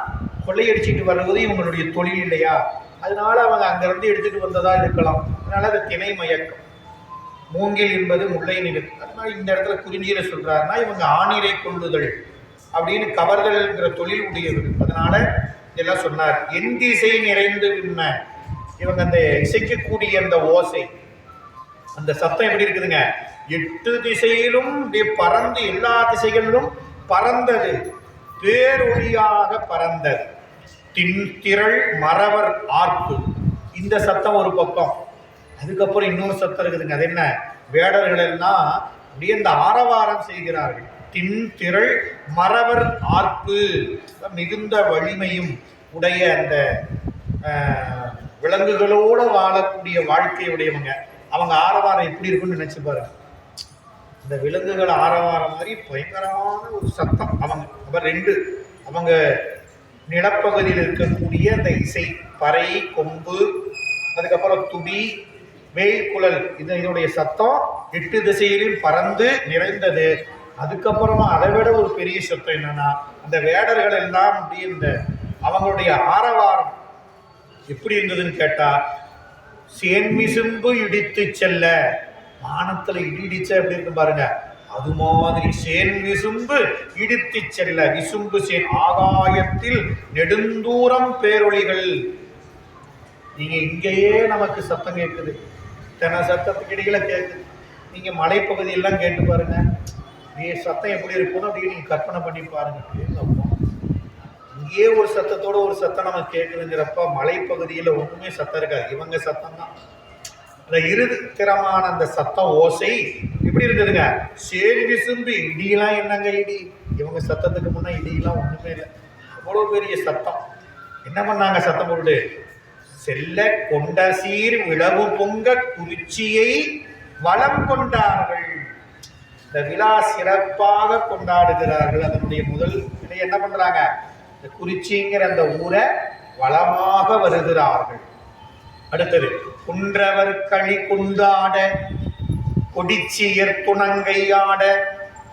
கொள்ளையடிச்சிட்டு வருவது இவங்களுடைய தொழில் இல்லையா? அதனால அவங்க அங்கிருந்து எடுத்துட்டு வந்ததா இருக்கலாம். அதனால அது திணை மயக்கம். மூங்கில் என்பது முல்லை நிலம். அதனால இந்த இடத்துல குறிஞ்சியில சொல்றாருன்னா இவங்க ஆணிரை கொள்ளுதல் அப்படின்னு கவர்தல்ங்கிற தொழில் உடையவர்கள். அதனால இதெல்லாம் சொன்னார். என் திசை நிறைந்து விண்ண, இவங்க அந்த இசைக்கக்கூடிய அந்த ஓசை, அந்த சத்தம் எப்படி இருக்குதுங்க? 8 திசையிலும் பறந்து, எல்லா திசைகளிலும் பறந்தது, பேரொழியாக பறந்தது. தின்திரள் மறவர் ஆர்ப்பு, இந்த சத்தம் ஒரு பக்கம். அதுக்கப்புறம் இன்னொரு சத்தம் இருக்குதுங்க. அது என்ன? வேடர்கள் எல்லாம் அப்படியே இந்த ஆரவாரம் செய்கிறார்கள். தின்திரள் மறவர் ஆர்ப்பு, மிகுந்த வலிமையும் உடைய அந்த விலங்குகளோட வாழக்கூடிய வாழ்க்கையுடையவங்க. அவங்க ஆரவாரம் எப்படி இருக்குன்னு நினைச்சு பாருங்க. இந்த விலங்குகள் ஆரவாரம் மாதிரி பயங்கரமான ஒரு சத்தம். அவங்க 2 அவங்க நிலப்பகுதியில் இருக்கக்கூடிய அந்த இசை பறை, கொம்பு, அதுக்கப்புறம் துடி, வேய்குழல், இதனுடைய சத்தம் 8 திசையிலும் பறந்து நிறைந்தது. அதுக்கப்புறமா அதை விட ஒரு பெரிய சத்தம் என்னன்னா, அந்த வேடர்கள் எல்லாம் அப்படி இந்த அவங்களுடைய ஆரவாரம் எப்படி இருந்ததுன்னு கேட்டா, சேன்மிசும்பு இடித்து செல்ல, வானத்துல இடிச்ச எப்படி இருக்கு பாருங்க, அது மாதிரி சேன் விசும்பு இடித்து செல்ல. விசும்பு சேன், ஆகாயத்தில் நெடுந்தூரம் பேரொளிகள். நீங்க இங்கேயே நமக்கு சத்தம் கேட்குது, தென சத்தத்துக்கு இடையில கேட்குது. நீங்க மலைப்பகுதியெல்லாம் கேட்டு பாருங்க, நீ சத்தம் எப்படி இருக்கும்னு அப்படி நீங்க கற்பனை பண்ணி பாருங்க. இங்கேயே ஒரு சத்தத்தோட ஒரு சத்தம் நமக்கு கேட்குதுங்கிறப்ப மலைப்பகுதியில ஒண்ணுமே சத்தம் இருக்காது. இவங்க சத்தம் தான். அந்த இருதிரமான அந்த சத்தம் ஓசை எப்படி இருக்குதுங்க? சேரி விசும்பு, இடியெல்லாம் என்னங்க இடி? இவங்க சத்தத்துக்கு முன்னா இடியெல்லாம் ஒண்ணுமே இல்லை. அவ்வளவு பெரிய சத்தம். என்ன பண்ணாங்க? சத்தம் போட்டு செல்ல கொண்ட சீர் விளவு பொங்க குறிச்சியை வளம் கொண்டார்கள். இந்த விழா சிறப்பாக கொண்டாடுகிறார்கள். அதனுடைய முதல் இதை என்ன பண்றாங்க? இந்த குறிச்சிங்கிற அந்த ஊரை வளமாக வருகிறார்கள். அடுத்தது குன்றவர் களி குந்தாட, கொடிச்சியர் துணங்கையாட,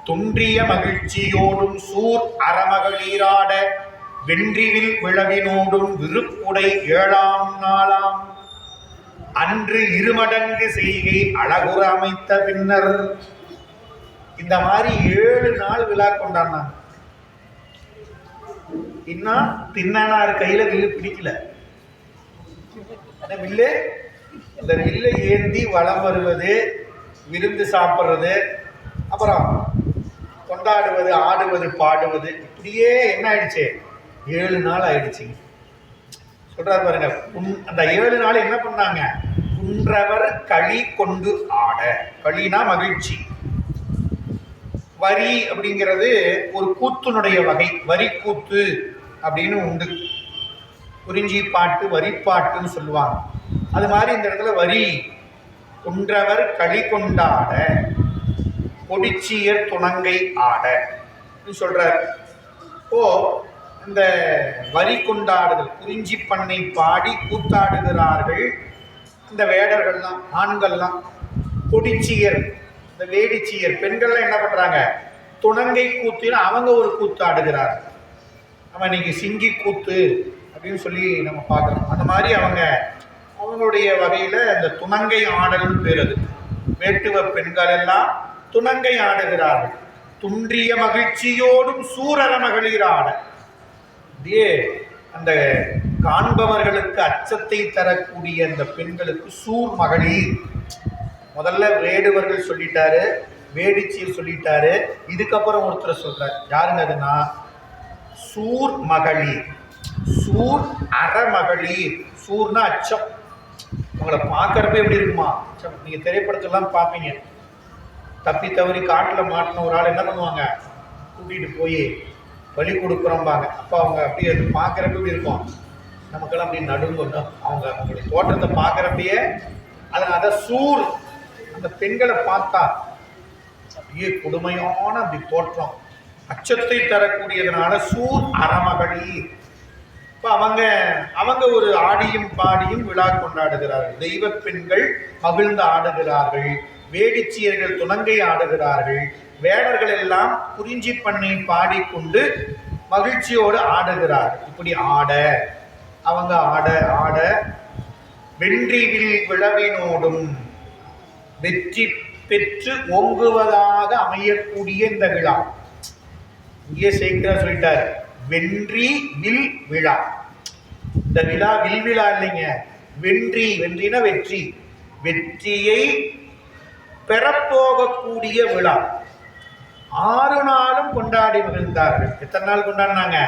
துன்றிய மகிழ்ச்சியோடும் சூர் அறமகளீராட, வென்றிவில் விழவினோடும் விருப்புடை 7ஆம் நாளாம் அன்று 2 மடங்கு செய்கை அழகுற அமைத்த பின்னர். இந்த மாதிரி 7 நாள் விழா கொண்டாடினாங்க. இன்னும் தின்னனார் கையில வில்லு பிடிக்கல. வில்லு, இந்த வில்லை ஏந்தி வலம் வருவது, விருந்து சாப்பிட்றது, அப்புறம் கொண்டாடுவது, ஆடுவது, பாடுவது, இப்படியே என்ன ஆயிடுச்சு, 7 நாள் ஆயிடுச்சு. சொல்றாரு பாருங்க, அந்த 7 நாள் என்ன பண்ணாங்க, குன்றவர் களி கொண்டு ஆட. களினா மகிழ்ச்சி. வரி அப்படிங்கிறது ஒரு கூத்துனுடைய வகை, வரி கூத்து அப்படின்னு உண்டு. குறிஞ்சி பாட்டு, வரிப்பாட்டுன்னு சொல்லுவாங்க. அது மாதிரி இந்த இடத்துல வரி, குன்றவர் களி கொண்டாட, கொடிச்சியர் துணங்கை ஆட சொல்றார். இப்போ இந்த வரி கொண்டாடுதல், குறிஞ்சி பண்ணை பாடி கூத்தாடுகிறார்கள் இந்த வேடர்கள்லாம், ஆண்கள்லாம். கொடிச்சியர், இந்த வேடிச்சியர் பெண்கள்லாம் என்ன பண்றாங்க, துணங்கை கூத்துன்னு அவங்க ஒரு கூத்து ஆடுகிறார்கள். நம்ம இன்னைக்கு சிங்கி கூத்து அப்படின்னு சொல்லி நம்ம பார்க்குறோம். அந்த மாதிரி அவங்களுடைய வகையில் இந்த துணங்கை ஆடல்னு பேர். அது வேட்டுவ பெண்கள் எல்லாம் துணங்கை ஆடுகிறார்கள். துன்றிய மகிழ்ச்சியோடும் சூரர மகளிர் ஆட. அப்படியே அந்த காண்பவர்களுக்கு அச்சத்தை தரக்கூடிய அந்த பெண்களுக்கு சூர் மகளிர். முதல்ல வேடுவர்கள் சொல்லிட்டாரு, வேடிச்சியர் சொல்லிட்டாரு, இதுக்கப்புறம் ஒருத்தர் சொல்றாரு. யாருங்க அதுனா சூர் மகளிர், சூர் அறமகளிர். சூர்னா அச்சம். உங்களை பார்க்கறப்ப எப்படி இருக்குமா அச்சம். நீங்க திரைப்படத்தெல்லாம் பார்ப்பீங்க, தப்பி தவறி காட்டில் மாட்டின ஒரு ஆள் என்ன பண்ணுவாங்க, கூட்டிகிட்டு போய் வழி கொடுக்குறோம்பாங்க. அப்போ அவங்க அப்படியே அது பார்க்குறப்ப எப்படி இருக்கும், நமக்கெல்லாம் அப்படி நடுங்கணும். அவங்களுடைய தோற்றத்தை பார்க்குறப்பயே அதை சூர், அந்த பெண்களை பார்த்தா அப்படியே கொடுமையான அப்படி தோற்றம், அச்சத்தை தரக்கூடியதுனால சூர் அறமகளிர். இப்போ அவங்க ஒரு ஆடியும் பாடியும் விழா கொண்டாடுகிறார்கள். தெய்வ பெண்கள் மகிழ்ந்து ஆடுகிறார்கள், வேடிச்சியர்கள் துணங்கை ஆடுகிறார்கள், வேடர்கள் எல்லாம் குறிஞ்சி பண்ணை பாடிக்கொண்டு மகிழ்ச்சியோடு ஆடுகிறார்கள். இப்படி அவங்க ஆட வென்றிவில் விழவினோடும் வெற்றி பெற்று ஓங்குவதாக அமையக்கூடிய இந்த விழா. இங்கே சேர்க்கிறார் சொல்லிட்டார், வென்றி வில் விழா. இந்த விழா வில் விழா இல்லைங்க, வென்றினா வெற்றி, வெற்றியை பெறப்போகக்கூடிய விழா. 6 நாளும் கொண்டாடி மகிழ்ந்தார்கள். எத்தனை நாள் கொண்டாடினாங்க,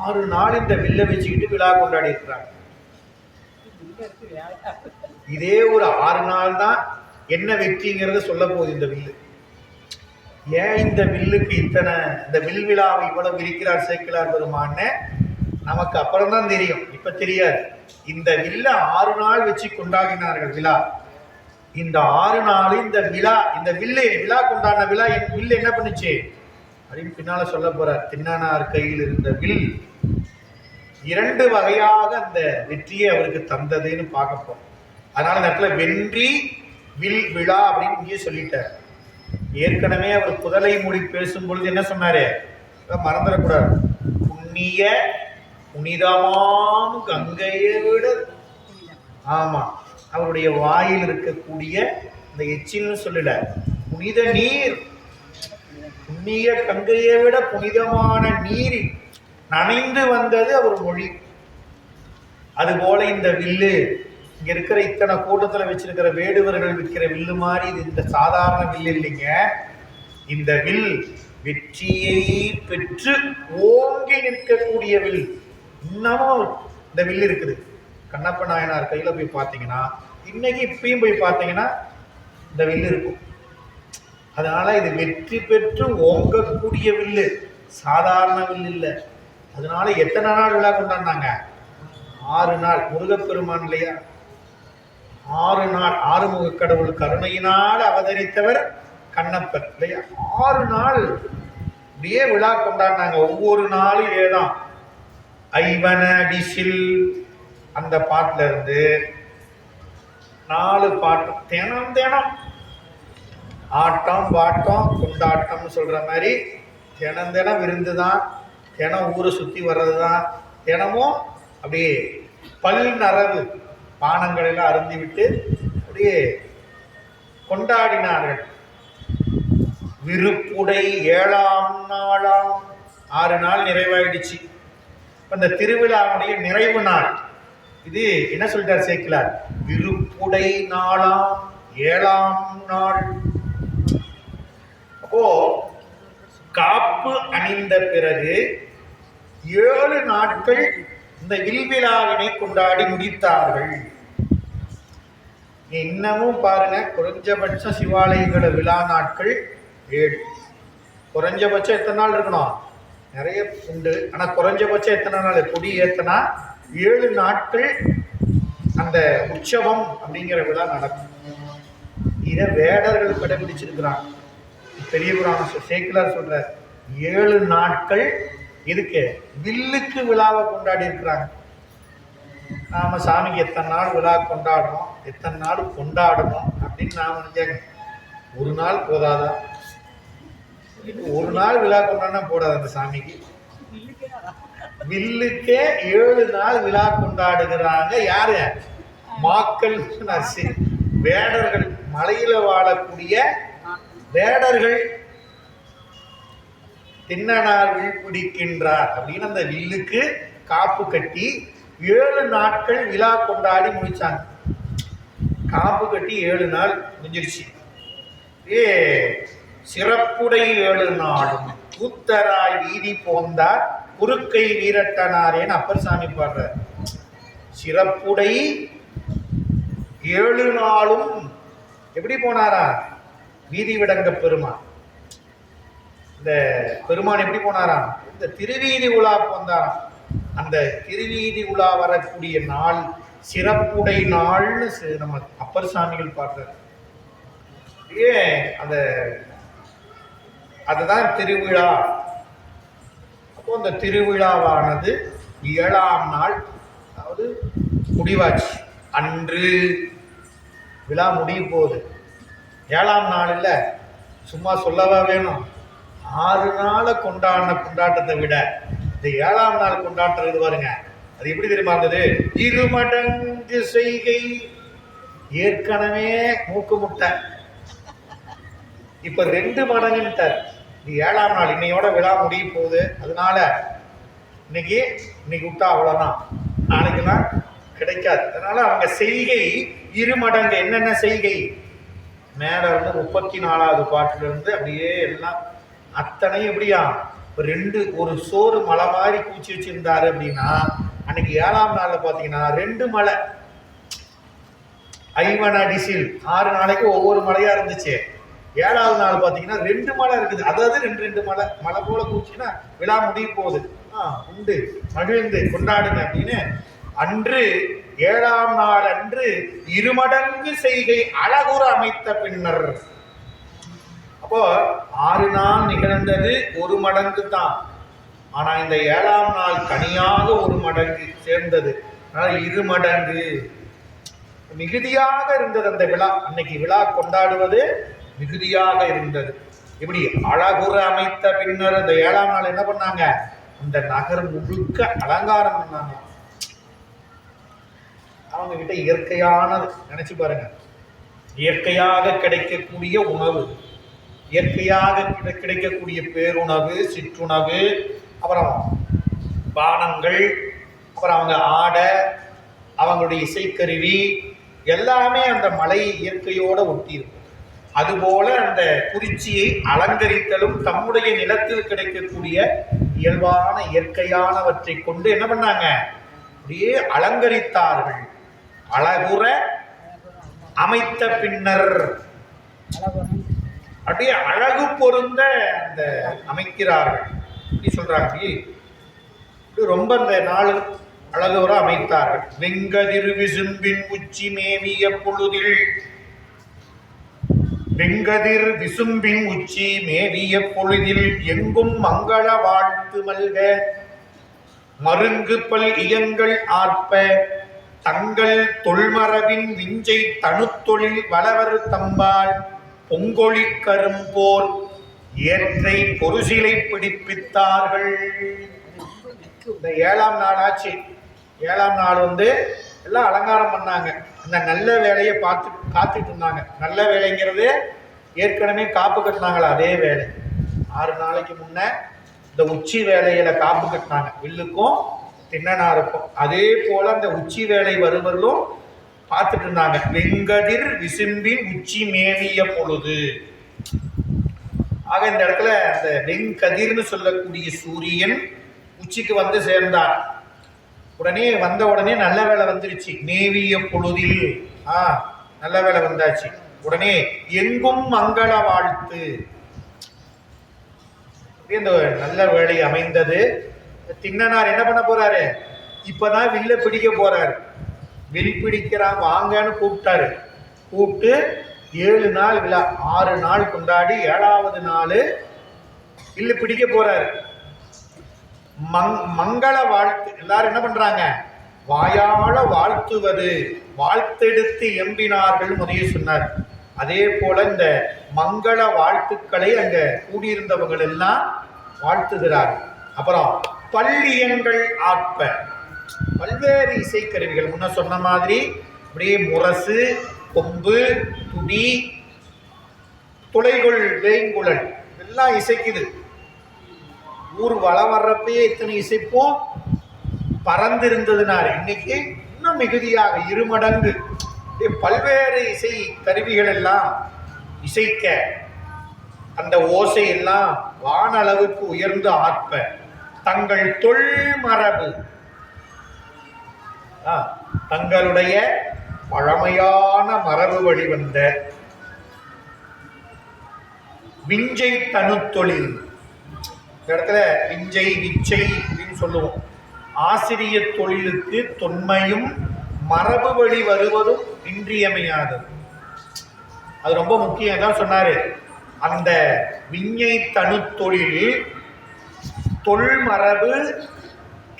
6 நாள் இந்த வில்லை வச்சுக்கிட்டு விழா கொண்டாடி இருக்கிறாங்க. இதே ஒரு 6 நாள் தான் என்ன வெற்றிங்கிறத சொல்ல போகுது இந்த வில்லு. ஏன் இந்த வில்லுக்கு இந்த வில் விழாவை இவ்வளவு இருக்கிறார் சேக்கிழார் பெருமான்னு நமக்கு அப்புறம் தான் தெரியும், இப்ப தெரியாது. இந்த வில்ல 6 நாள் வச்சு கொண்டாடினார்கள் விழா. இந்த 6 நாள் இந்த விழா கொண்டாடின விழா வில்லு என்ன பண்ணுச்சு அப்படின்னு பின்னால சொல்ல போறார். திண்ணனார் கையில் இருந்த வில் 2 வகையாக அந்த வெற்றியை அவருக்கு தந்ததுன்னு பார்க்க போறோம். அதனால இந்த இடத்துல வென்றி வில் விழா அப்படின்னு இங்கே சொல்லிட்டார். ஏற்கனவே அவர் புதலை மொழி பேசும் பொழுது என்ன சொன்னாரு, மறந்துடக்கூடாது. புனிதமாம் கங்கையை விட, ஆமா, அவருடைய வாயில் இருக்கக்கூடிய இந்த எச்சில்னு சொல்லல, புனித நீர், புண்ணிய கங்கையை விட புனிதமான நீர் நனைந்து வந்தது அவர் மொழி. அதுபோல இந்த வில்லு இங்க இருக்கிற இத்தனை கூட்டத்துல வச்சிருக்கிற வேடுவர்கள் விற்கிற வில்லு மாதிரி இது இந்த சாதாரண வில் இல்லைங்க. இந்த வில் வெற்றியை பெற்று ஓங்கி நிற்கக்கூடிய வில். இன்னமும் இந்த வில் இருக்குது. கண்ணப்ப நாயனார் கையில போய் பார்த்தீங்கன்னா, இன்னைக்கு இப்பயும் போய் பார்த்தீங்கன்னா இந்த வில்லு இருக்கும். அதனால இது வெற்றி பெற்று ஓங்கக்கூடிய வில்லு, சாதாரண வில்லு இல்லை. அதனால எத்தனை நாள் விழா கொண்டாடினாங்க, 6 நாள். முருகப்பெருமான் இல்லையா, 6 நாள் ஆறுமுக கடவுள் கருணையினால் அவதரித்தவர் கண்ணப்பர் இல்லையா. 6 நாள் அப்படியே விழா கொண்டாடினாங்க. ஒவ்வொரு நாளும் ஏதான் ஐவன அடிசில் அந்த பாட்டுல இருந்து 4 பாட்டு தினம் ஆட்டம் பாட்டம் கொண்டாட்டம்னு சொல்ற மாதிரி தினம் விருந்து தான், தினம் ஊரை சுற்றி வர்றது தான். தினமும் அப்படியே பல் நரவு பானங்கள் எல்லாம் அருந்தி விட்டு அப்படியே கொண்டாடினார்கள். விருப்புடை 7ஆம் நாளாம், 6 நாள் நிறைவாயிடுச்சு. இந்த திருவிழாவுடைய நிறைவு நாள் இது என்ன சொல்லிட்டார் சேக்கிழார், விருப்புடை நாளாம் 7ஆம் நாள். அப்போ காப்பு அணிந்த பிறகு 7 நாட்கள் இந்த வில்விழாவினை கொண்டாடி முடித்தார்கள். இன்னமும் பாருங்க, குறைஞ்சபட்ச சிவாலயங்கள விழா நாட்கள் 7. குறைஞ்சபட்சம் எத்தனை நாள் இருக்கணும்? நிறைய உண்டு. ஆனால் குறைஞ்சபட்சம் எத்தனை நாள்? கொடி ஏத்தனா 7 நாட்கள் அந்த உற்சவம் அப்படிங்கிற விழா நடக்கும். இதை வேடர்கள் கடைபிடிச்சிருக்கிறாங்க. பெரிய புராணம் சேக்கிழார் சொல்ற 7 நாட்கள் இதுக்கு வில்லுக்கு விழாவை கொண்டாடி இருக்கிறாங்க. நாம சாமிக்கு எத்தனை நாள் விழா கொண்டாடணும், எத்தனை நாள் கொண்டாடணும் அப்படின்னு நாம நினைச்சாங்க. ஒரு நாள் போதாதா? ஒரு நாள் விழா கொண்டாடினா போடாது. அந்த சாமிக்கு வில்லுக்கே 7 நாள் விழா கொண்டாடுகிறாங்க. யாரு? மாக்கள் வேடர்கள், மலையில வாழக்கூடிய வேடர்கள். தின்னனார் வில் பிடிக்கின்றார் அப்படின்னு அந்த வில்லுக்கு காப்பு கட்டி 7 நாட்கள் விழா கொண்டாடி முடிச்சாங்க. காப்பு கட்டி 7 நாள் முடிஞ்சிருச்சு. சிறப்புடை 7 நாளும் கூத்தராய் வீதி போந்தார் குறுக்கை வீரட்டனாரேன்னு அப்பர் சாமி பாடுறார். சிறப்புடை 7 நாளும் எப்படி போனாரா? வீதி விடங்க பெருமான். இந்த பெருமான் எப்படி போனாராம்? இந்த திருவீதி உலா போந்தாராம். அந்த திருவீதி உலா வரக்கூடிய நாள் சிறப்புடை நாள்னு நம்ம அப்பர் சாமிகள் பாடுறார். அந்த அதுதான் திருவிழா. அப்போ அந்த திருவிழாவானது 7ஆம் நாள், அதாவது முடிவாச்சு. அன்று விழா முடிய போகுது. 7ஆம் நாள் இல்லை, சும்மா சொல்லவா வேணும்? 6 நாளை கொண்டாட்டத்தை விட இந்த 7ஆம் நாள் கொண்டாட்டம் இது பாருங்க, அது எப்படி தெரியுமா இருந்தது? 2 மடங்கு செய்கை. ஏற்கனவே மூக்கு முட்டை, இப்ப 2 மடங்குன்ட்டார். இது 7ஆம் நாள், இன்னையோட விழா முடிய போகுது. அதனால இன்னைக்கு விட்டா அவ்வளவுதான், நாளைக்கெல்லாம் கிடைக்காது. அதனால அவங்க செய்கை 2 மடங்கு. என்னென்ன செய்கை? மேல இருந்து 34வது பாட்டுல இருந்து அப்படியே எல்லாம் அத்தனையும் எப்படியா? ஒரு சோறு மலை மாதிரி கூச்சி வச்சிருந்தாரு அப்படின்னா, அன்னைக்கு 7ஆம் நாள்ல பாத்தீங்கன்னா 2 மலை. ஐவன டிசில் 6 நாளைக்கு ஒவ்வொரு மலையா இருந்துச்சு. 7ஆவது நாள் பாத்தீங்கன்னா 2 மலை இருக்குது. அதாவது 2 மலை போல கூச்சின்னா விழா முடிய போகுது. உண்டு, மகிழ்ந்து கொண்டாடுங்க அப்படின்னு அன்று 7ஆம் நாள் அன்று 2 மடங்கு செய்கை அழகுற அமைத்த பின்னர். அப்போ 6 நாள் நிகழ்ந்தது 1 மடங்கு தான். ஆனா இந்த 7ஆம் நாள் தனியாக 1 மடங்கு சேர்ந்தது. அதனால 2 மடங்கு மிகுதியாக இருந்தது அந்த விழா. அன்னைக்கு விழா கொண்டாடுவது மிகுதியாக இருந்தது. இப்படி அழகுற அமைத்த பின்னர் அந்த 7ஆம் நாள் என்ன பண்ணாங்க? அந்த நகர் முழுக்க அலங்காரம் பண்ணாங்க. அவங்க கிட்ட இயற்கையானது நினைச்சு பாருங்க. இயற்கையாக கிடைக்கக்கூடிய உணவு, இயற்கையாக கிடைக்கக்கூடிய பேருணவு, சிற்றுணவு, அப்புறம் பானங்கள், அப்புறம் அவங்க ஆடை, அவங்களுடைய இசைக்கருவி எல்லாமே அந்த மலை இயற்கையோட ஒட்டி இருக்கும். அதுபோல அந்த குறிச்சியை அலங்கரித்தலும் தம்முடைய நிலத்தில் கிடைக்கக்கூடிய இயல்பான இயற்கையானவற்றை கொண்டு என்ன பண்ணாங்க? அப்படியே அலங்கரித்தார்கள். அழகுற அமைத்த பின்னர் அப்படியே அழகு பொருந்த அந்த அமைக்கிறார்கள். இப்படி சொல்றாங்க. ரொம்ப அந்த நாள் அழகுற அமைத்தார்கள். வெங்கதிர் விசும்பின் உச்சி மேவிய பொழுதில், வெங்கதிர் விசும்பின் உச்சி மேவிய பொழுதில் எங்கும் மங்கள வாழ்த்து மல்க, மருங்கு பல் இயங்கள் ஆர்ப்ப, தங்கள் தொல்மரபின் விஞ்சை தனுத்தொழில் வளவர் தம்பால் பொங்கொழி கரும்போர் ஏற்றை பொருசிலை பிடிப்பித்தார்கள். இந்த 7ஆம் நாள் ஆச்சு. 7ஆம் நாள் எல்லாம் அலங்காரம் பண்ணாங்க. அந்த நல்ல வேலையை காத்துட்டு இருந்தாங்க. நல்ல வேலைங்கிறது ஏற்கனவே காப்பு கட்டினாங்களா, அதே வேலை. 6 நாளைக்கு முன்ன இந்த உச்சி வேலையில காப்பு கட்டினாங்க, வில்லுக்கும் தின்னனாருக்கும். அதே போல அந்த உச்சி வேலை வருவர்களும் பார்த்துட்டு இருந்தாங்க. வெங்கதிர் விசும்பின் உச்சி மேவிய பொழுது. ஆக இந்த இடத்துல அந்த வெங்கதிர்னு சொல்லக்கூடிய சூரியன் உச்சிக்கு வந்து சேர்ந்தார். வந்த உடனே நல்ல வேலை வந்துருச்சு. மேவிய பொழுதில் நல்ல வேலை வந்தாச்சு. உடனே எங்கும் மங்கள வாழ்த்து. இந்த நல்ல வேலை அமைந்தது. திண்ணனார் என்ன பண்ண போறாரு? இப்பதான் வில்ல பிடிக்க போறாரு. வில் பிடிக்கிறான் வாங்கன்னு கூப்பிட்டாரு. கூப்பிட்டு 7 நாள் விழா, 6 நாள் கொண்டாடி 7வது நாள் வில்லு பிடிக்க போறாரு. மங்கள வாழ்த்து. எல்லாரும் என்ன பண்றாங்க? வாயால வாழ்த்துவது, வாழ்த்தெடுத்து எம்பினார்கள் முதலிய சொன்னார். அதே போல இந்த மங்கள வாழ்த்துக்களை அங்க கூடியிருந்தவர்கள் எல்லாம் வாழ்த்துகிறார். அப்புறம் பல்லியங்கள் ஆற்ப, பல்வேறு இசைக்கருவிகள் முன்ன சொன்ன மாதிரி அப்படியே முரசு, கொம்பு, துடி, துளைகுள், வேங்குழல் எல்லாம் இசைக்குது. ஊர் வளம் வர்றப்பயே இத்தனை இசைப்போம் பறந்திருந்ததுனால இன்னைக்கு இன்னும் மிகுதியாக 2 மடங்கு பல்வேறு இசை கருவிகள் எல்லாம் இசைக்க அந்த ஓசை எல்லாம் வானளவுக்கு உயர்ந்து ஆற்ப தங்கள் தொல்மரபு, தங்களுடைய பழமையான மரபு வழிவந்த விஞ்சை தனுத்தொழில். இந்த இடத்துல விஞ்சை விச்சை அப்படின்னு சொல்லுவோம். ஆசிரிய தொழிலுக்கு தொன்மையும் மரபு வழி வருவதும் இன்றியமையாதது. அது ரொம்ப முக்கியம் தான் சொன்னாரு. அந்த விஞ்சை தனுத்தொழில் தொல்மரபு,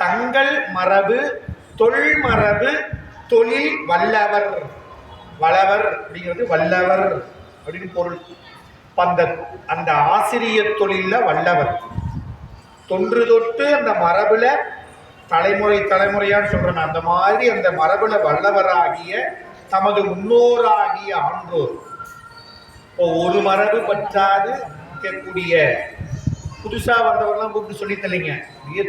தங்கள் மரபு, தொல்மரபு, தொழில் வல்லவர். வளவர் அப்படிங்கிறது வல்லவர் அப்படின்னு பொருள். அந்த ஆசிரிய தொழில வல்லவர். தொன்று தொட்டு அந்த மரபுல தலைமுறையான்னு சொல்றேன். அந்த மாதிரி அந்த மரபுல வல்லவராகிய தமது முன்னோராகிய ஆன்றோர். இப்போ ஒரு மரபு பற்றாது இருக்கக்கூடிய புதுசா வந்தவர்கள்லாம் கூப்பிட்டு சொல்லி தரீங்க.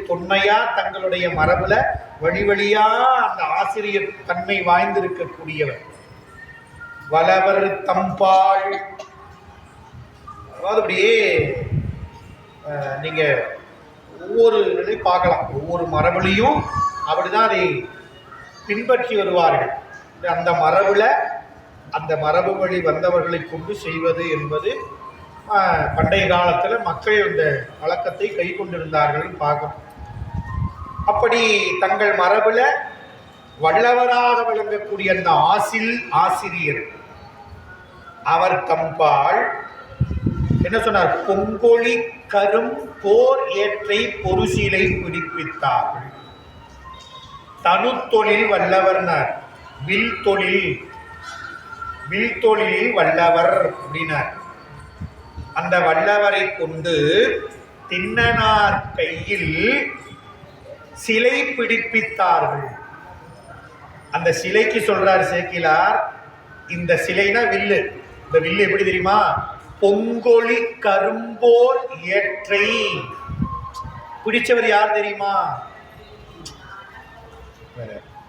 தொன்மையா தங்களுடைய மரபுல வழி வழியா அந்த ஆசிரியர் தன்மை வாய்ந்திருக்கக்கூடியவர் வளவர் தம்பாள். அதாவது அப்படியே நீங்க ஒவ்வொரு நிலையும் பார்க்கலாம். ஒவ்வொரு மரபுலையும் அப்படிதான் அதை பின்பற்றி வருவார்கள். அந்த மரபுல அந்த மரபு வழி வந்தவர்களை கொண்டு செய்வது என்பது பண்டைய காலத்தில் மக்கள் இந்த வழக்கத்தை கை கொண்டிருந்தார்கள் பார்க்கணும். அப்படி தங்கள் மரபுல வல்லவராக விளங்கக்கூடிய அந்த ஆசிரியர் அவர் தம்பால் என்ன சொன்னார்? பொங்கொழி கரும் போர் ஏற்றை பொருசிலை பிடிப்பித்தார்கள். தனுத்தொழில் வல்லவர்னார். வில் தொழிலில் வல்லவர் அப்படின்னார். அந்த வல்லவரை கொண்டு திண்ணனார் கையில் சிலை பிடிப்பித்தார்கள். அந்த சிலைக்கு சொல்றார் சேக்கிலார், இந்த சிலைனா வில்லு. இந்த வில்லு எப்படி தெரியுமா? பொங்கொழி கரும்போர் ஏற்றை. பிடிச்சவர் யார் தெரியுமா?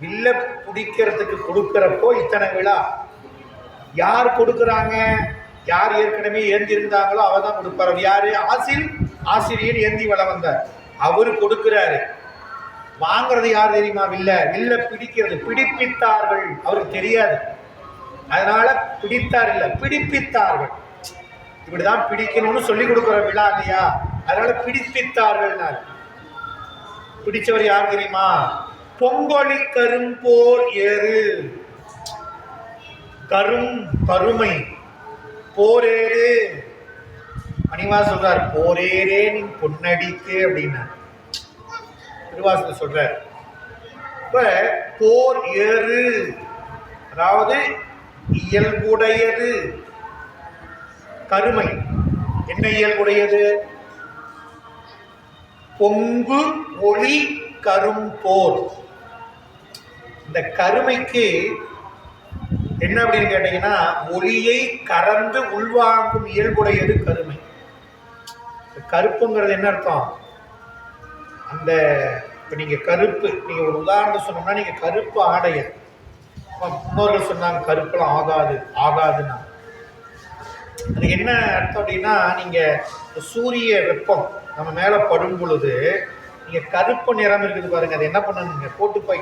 வில்ல பிடிக்கிறதுக்கு கொடுக்கிறப்போ இத்தனை விழா. யார் கொடுக்குறாங்க? யார் ஏற்கனவே ஏந்தி இருந்தாங்களோ அவர் தான் கொடுப்பார். யாரு? ஆசிரியர் ஏந்தி வள வந்தார், அவரு கொடுக்கிறாரு. வாங்கிறது யார் தெரியுமா? வில்ல பிடிக்கிறது. பிடிப்பித்தார்கள். அவருக்கு தெரியாது, அதனால பிடித்தார் இல்ல, பிடிப்பித்தார்கள். இப்படிதான் பிடிக்கணும்னு சொல்லி கொடுக்குற விழா இல்லையா? அதனால பிடிப்பித்தார்கள். பிடிச்சவர் யார் தெரியுமா? பொங்கொழி கரும்போர் ஏறு. கருமை போரேறு. மணிவா சொல்றார், போரேரே நீ பொன்னடிக்கு அப்படின்னா திருவாசகர் சொல்றார். இப்ப போர் ஏறு அதாவது இயல்புடையது. கருமை என்ன இயல்புடையது? பொங்கு ஒளி கரும்போர். இந்த கருமைக்கு என்ன அப்படின்னு கேட்டீங்கன்னா, ஒளியை கறந்து உள்வாங்கும் இயல்புடையது கருமை. கருப்புங்கிறது என்ன அர்த்தம்? அந்த இப்போ நீங்க கருப்பு, நீங்க ஒரு உதாரணம் சொன்னோம்னா, நீங்க கருப்பு ஆடைய முன்னோர்கள் சொன்னாங்க கருப்பெல்லாம் ஆகாது ஆகாதுன்னா. அது என்ன அர்த்தம் அப்படின்னா, நீங்க சூரிய வெப்பம் நம்ம மேல படும் பொழுது நீங்க கருப்பு நிறம் இருக்குது பாருங்க, அது என்ன பண்ணணுங்க, போட்டு போய்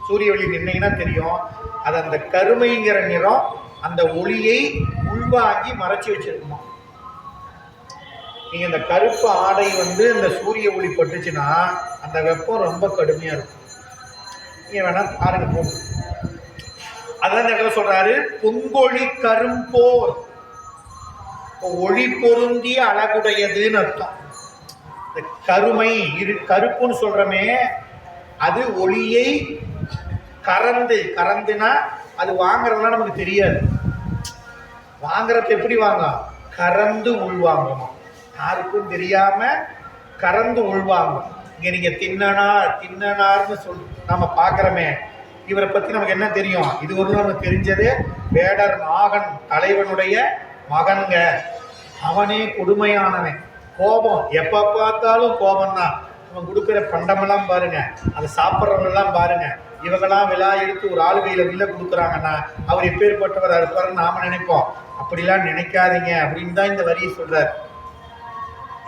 சூரிய ஒளி நின்னீங்கன்னா தெரியும், அது அந்த கருமைங்கிற நிறம் அந்த ஒளியை உள்வாங்கி மறைச்சி வச்சிருக்குமா. நீங்க இந்த கருப்பு ஆடை இந்த சூரிய ஒளி பட்டுச்சுன்னா அந்த வெப்பம் ரொம்ப கடுமையா இருக்கும். நீங்க வேணா பாருங்க போகும். அதான் இந்த இடத்துல சொல்றாரு, பொங்கொழி கரும்போர், ஒளி பொருந்திய அழகுடையதுன்னு அர்த்தம். இந்த கருமை கருப்புன்னு சொல்றமே, அது ஒளியை கறந்துனா அது வாங்குறதுலாம் நமக்கு தெரியாது. வாங்குறது எப்படி வாங்க, கறந்து உள்வாங்கணும். யாருக்கும் தெரியாம கறந்து உள்வாங்கும். இங்க நீங்க தின்னனார்னு நாம பாக்குறோமே, இவரை பத்தி நமக்கு என்ன தெரியும்? இது ஒரு நமக்கு தெரிஞ்சது, வேடர் நாகன் தலைவனுடைய மகன்க. அவனே கொடுமையானவன், கோபம், எப்ப பார்த்தாலும் கோபம் தான். அவன் கொடுக்குற பண்டமெல்லாம் பாருங்க, அதை சாப்பிட்றவங்கெல்லாம் பாருங்க, இவங்கெல்லாம் விழா எடுத்து ஒரு ஆள் கையில வில்ல கொடுக்குறாங்கன்னா அவர் எப்பேற்பட்டவர் இருப்பாருன்னு நாம நினைப்போம். அப்படிலாம் நினைக்காதீங்க அப்படின்னு தான் இந்த வரியை சொல்றார்.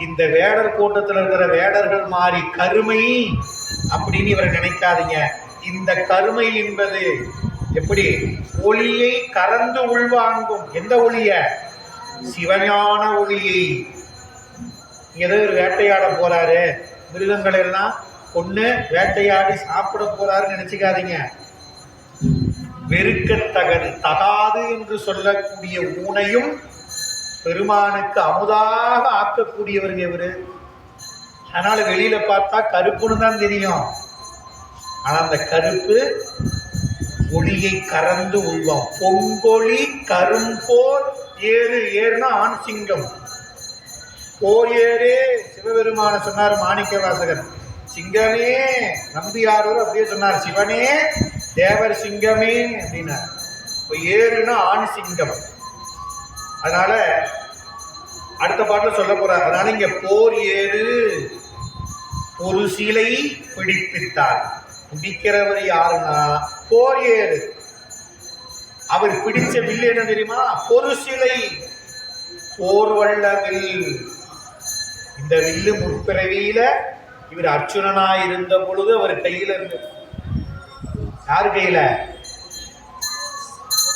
இந்த வேடர் கூட்டத்தில் இருக்கிற வேடர்கள் மாறி கருமை அப்படின்னு இவரை நினைக்காதீங்க. இந்த கருமை என்பது எப்படி ஒளியை கறந்து உள்வாங்கும். எந்த ஒளிய? சிவஞான ஒளியை. ஏதோ ஒரு வேட்டையாட போறாரு, மிருகங்கள் எல்லாம் கொண்டு வேட்டையாடி சாப்பிட போறாருன்னு நினைச்சுக்காதீங்க. தகாது என்று சொல்லக்கூடிய ஊனையும் பெருமானுக்கு அமுதாக ஆக்கக்கூடியவருங்க இவரு. அதனால வெளியில பார்த்தா கருப்புன்னு தான் தெரியும், ஆனா அந்த கருப்பு ஒளியை கறந்து உள்வோம். பொங்கொழி கரும்போர் ஏறுனா ஆண் சிங்கம். போர் ஏறே சிவபெருமான சொன்னார் மாணிக்க வாசகர். சிங்கமே நம்பியாரூர் அப்படியே சொன்னார், சிவனே தேவர் சிங்கமே அப்படின்னார். இப்போ ஏறுனா ஆண் சிங்கம். அதனால அடுத்த பாட்டில் சொல்ல போறார். அதனால இங்க போர் ஏறு ஒரு சிலை பிடிப்பித்தார். பிடிக்கிறவர் யாருன்னா போர் ஏறு. அவர் பிடிச்ச வில்லு என்ன தெரியுமா? ஒரு சிலை, போர் வல்ல வில். இந்த வில்லு முற்பிறவியில இவர் அர்ச்சுனனா இருந்த பொழுது அவர் கையில இருந்து, யார் கையில?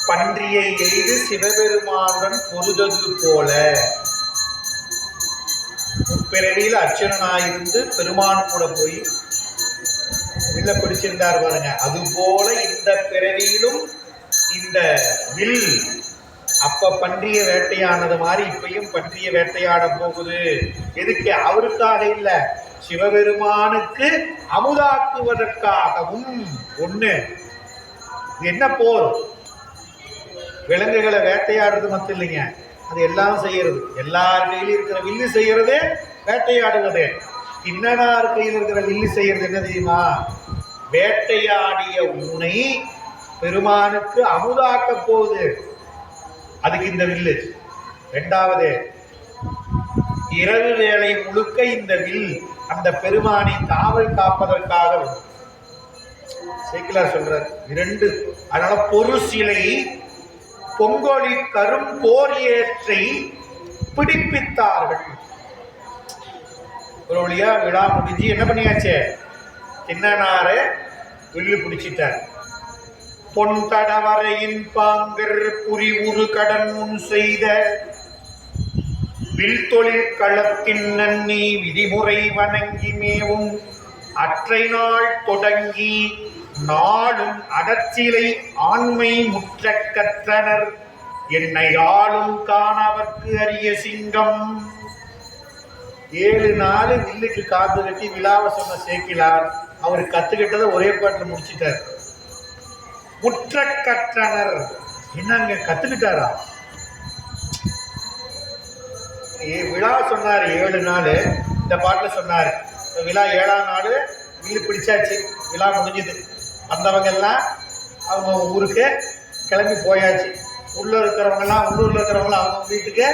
பன்றியை எய்து சிவபெருமானுடன் பொருதது போல. முற்பிறவியில் அர்ச்சுனனாயிருந்து பெருமான் கூட போய் வில்ல பிடிச்சிருந்தார் பாருங்க. அது போல இந்த பிறவியிலும் இந்த வில் அப்ப பன்றிய வேட்டையானது மாதிரி இப்பயும் பன்றிய வேட்டையாட போகுது. எதுக்கு? அவருக்காக இல்ல, சிவபெருமானுக்கு அமுதாக்குவதற்காகவும். ஒண்ணு என்ன போர்? விலங்குகளை வேட்டையாடுறது மட்டும் இல்லைங்க, அது எல்லாம் செய்யறது. எல்லார் கையிலும் இருக்கிற வில்லு செய்யறது வேட்டையாடுவது. இன்னனார் கையில் இருக்கிற வில்லு செய்யறது என்ன தெரியுமா? வேட்டையாடிய ஊனை பெருமானுக்கு அமுதாக்க போகுது. அதுக்கு இந்த வில்லு. இரண்டாவது, இரவு வேளை முழுக்க இந்த வில் அந்த பெருமானை காவல் காப்பதற்காக சேக்கிழார் சொல்றார். இரண்டு. அதனால பொரு சிலை பொங்கொழி கரும் போர் ஏற்றை பிடிப்பித்தார்கள். ஒரு வழியா விழா முடிஞ்சு என்ன பண்ணியாச்சு? தின்னனார வில்லு பிடிச்சிட்டார். பொன் தடவரையின் பாங்கர் புரி உரு கடன் முன் செய்த வில் தொழில் களத்தின் நன்னி விதிமுறை வணங்கி மேவும் அற்றை நாள் தொடங்கி நாளும் அடற்சிலை ஆண்மை முற்ற கற்றனர் என்னை ஆளும் காணவர்க்கு அரிய சிங்கம். 7 நாள் வில்லுக்கு காத்து கட்டி விழாவை சொன்ன சேக்கிழார் அவர் கத்துக்கிட்டதை ஒரே பாட்டில் முடிச்சிட்டார். முற்ற கற்றனர் என்னங்க கத்துக்கிட்டாரா? விழா சொன்னார் 7 நாள். இந்த பாட்டில் சொன்னார் விழா 7ஆம் நாள் வில்லு பிடிச்சாச்சு, விழா முடிஞ்சது. வந்தவங்க எல்லாம் அவங்க ஊருக்கு கிளம்பி போயாச்சு. உள்ளூரில் இருக்கிறவங்கலாம் அவங்க வீட்டுக்கு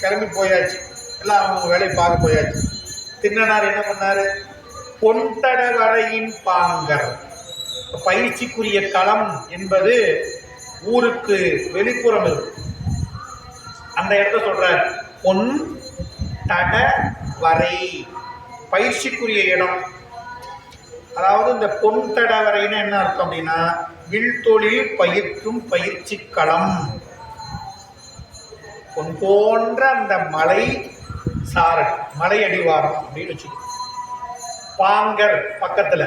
கிளம்பி போயாச்சு. எல்லாம் அவங்க வேலையை பார்க்க போயாச்சு. தின்னனார் என்ன பண்ணாரு? பொன்தட வரையின் பாங்கர். பயிற்சிக்குரிய களம் என்பது ஊருக்கு வெளிப்புறம் இருக்கு. அந்த இடத்த சொல்றார் பொன் தட வரை, பயிற்சிக்குரிய இடம். அதாவது இந்த பொன் தட வரைன்னு என்ன அர்த்தம் அப்படின்னா வில்தொழில் பயிர்க்கும் பயிற்சி களம். பொன் போன்ற அந்த மலை சாரல், மலை அடிவாரம் அப்படின்னு வச்சுக்கோ. பாங்கர் பக்கத்துல,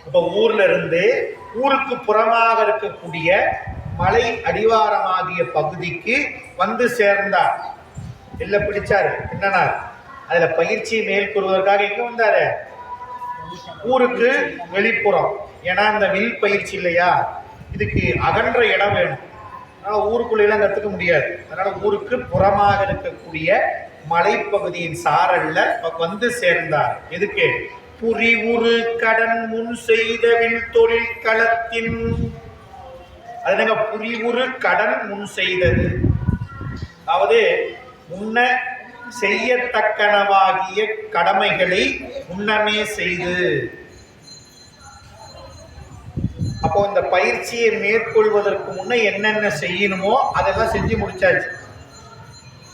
இப்ப ஊர்ல இருந்து ஊருக்கு புறமாக இருக்கக்கூடிய மலை அடிவாரமாகிய பகுதிக்கு வந்து சேர்ந்தார். இல்ல பிடிச்சாரு, என்னன்னா அதுல பயிற்சியை மேற்கொள்வதற்காக எங்க வந்தாரு? ஊருக்கு வெளிப்புறம். ஏன்னா இந்த வில் பயிற்சி இல்லையா, இதுக்கு அகன்ற இடம் வேணும். அதனால ஊருக்குள்ளெல்லாம் கற்றுக்க முடியாது. அதனால ஊருக்கு புறமாக இருக்கக்கூடிய மலைப்பகுதியின் சாரல்ல வந்து சேர்ந்தார். எதுக்கு? புரிவுறு கடன் முன் செய்த வில் தொழில் களத்தின். அது புரிவுறு கடன் முன் செய்தது, அதாவது முன்ன செய்யத்தக்கனவாகிய கடமைகளை முன்னமே செய்து. அப்போ இந்த பயிற்சியை மேற்கொள்வதற்கு முன்ன என்னென்ன செய்யணுமோ அதெல்லாம் செஞ்சு முடிச்சாச்சு.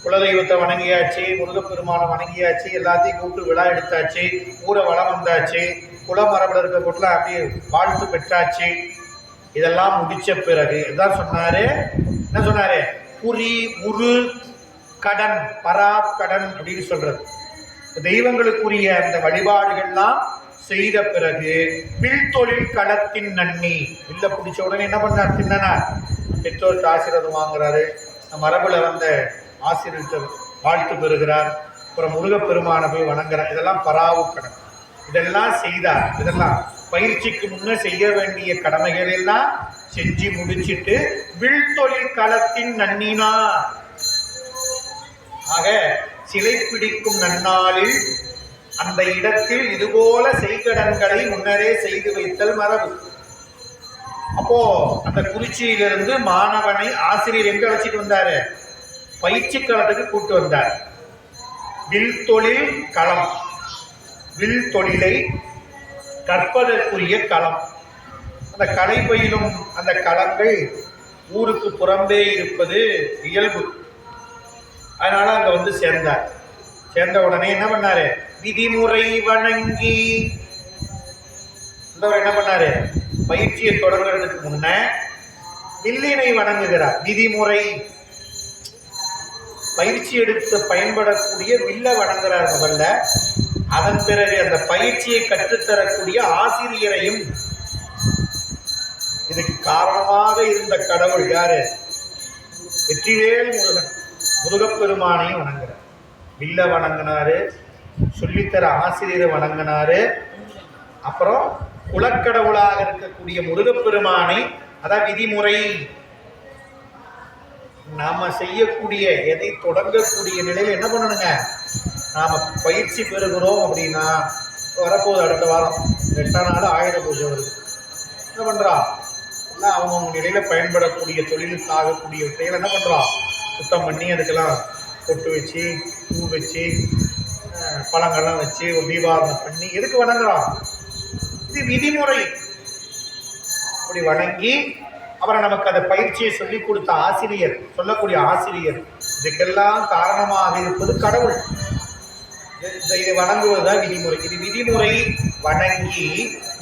குலதெய்வத்தை வணங்கியாச்சு, முருகப்பெருமானை வணங்கியாச்சு, எல்லாத்தையும் கூப்பிட்டு விழா எடுத்தாச்சு, ஊரை வளம் வந்தாச்சு, குலமரபில் இருக்க கூட்டில் அப்படியே வாழ்த்து பெற்றாச்சு. இதெல்லாம் முடிச்ச பிறகு இதான் சொன்னாரு. என்ன சொன்னாரு? புரி உரு கடன், பரா கடன் அப்படின்னு சொல்றது. தெய்வங்களுக்குரிய அந்த வழிபாடுகள்லாம் செய்த பிறகு வில் தொழில் களத்தின் நன்னி. வில்ல பிடிச்ச உடனே என்ன பண்ணார்? தின்னனார். பெற்றோருக்கு ஆசீர்வாதம் வாங்குறாரு, மரபுல வந்த ஆசிரியர் வாழ்த்து பெறுகிறார். அப்புறம் முருகப்பெருமானை போய் வணங்குறார். இதெல்லாம் பராவு கடன். இதெல்லாம் செய்தார். இதெல்லாம் பயிற்சிக்கு முன்ன செய்ய வேண்டிய கடமைகள் எல்லாம் செஞ்சு முடிச்சிட்டு வில் தொழில் களத்தின் நன்னினா. ஆக சிலை பிடிக்கும் நன்னாளில் அந்த இடத்தில் இதுபோல செய்கடன்களை முன்னரே செய்து வைத்தல் மரபு. அப்போ அந்த குறிச்சியிலிருந்து மாணவனை ஆசிரியர் எங்க வச்சுட்டு வந்தாரு? பயிற்சி களத்துக்கு கூட்டு வந்தார். வில் தொழில் களம், வில் தொழிலை கற்பதற்குரிய களம். அந்த கலை பயிலும் அந்த களங்கள் ஊருக்கு புறம்பே இருப்பது இயல்பு. அதனால அங்க வந்து சேர்ந்தார். சேர்ந்த உடனே என்ன பண்ணாரு? விதிமுறை வணங்கி. என்ன பண்ணாரு? பயிற்சியை தொடங்குறதுக்கு முன்ன வில்லினை வணங்குகிறார். விதிமுறை, பயிற்சி எடுத்து பயன்படக்கூடிய வில்ல வணங்குறார் முதல்ல. அதன் பிறகு அந்த பயிற்சியை கற்றுத்தரக்கூடிய ஆசிரியரையும், இதுக்கு காரணமாக இருந்த கடவுள் யாரு? வெற்றிவேல் முருகன், முருகப்பெருமானையும் வணங்குறார். வில்ல வணங்கினாரு, சொல்லித்தர ஆசிரியரை வணங்கினாரு. அப்புறம் குலக்கடவுளாக இருக்கக்கூடிய முருகப்பெருமானை, அதான் விதிமுறை. நாம செய்யக்கூடிய எதை தொடங்கக்கூடிய நிலையில் என்ன பண்ணணுங்க? நாம பயிற்சி பெறுகிறோம் அப்படின்னா, வரப்போகுது அடுத்த வாரம் 8ஆம் நாள் ஆயுத பூஜை வருது. என்ன பண்றான்? எல்லாம் அவங்கவுங்க நிலையில பயன்படக்கூடிய தொழிலுக்கு ஆகக்கூடிய விஷயங்கள் என்ன பண்றான்? சுத்தம் பண்ணி அதுக்கெல்லாம் பொட்டு வச்சு, பூ வச்சு, பழங்கள்லாம் வச்சு ஒரு தீபாவளம் பண்ணி எதுக்கு வணங்குறோம்? இது விதிமுறை. அப்படி வணங்கி அப்புறம் நமக்கு அந்த பயிற்சியை சொல்லிக் கொடுத்த ஆசிரியர், சொல்லக்கூடிய ஆசிரியர், இதுக்கெல்லாம் காரணமாக இருப்பது கடவுள். இதை வணங்குவதுதான் விதிமுறை. இது விதிமுறை வணங்கி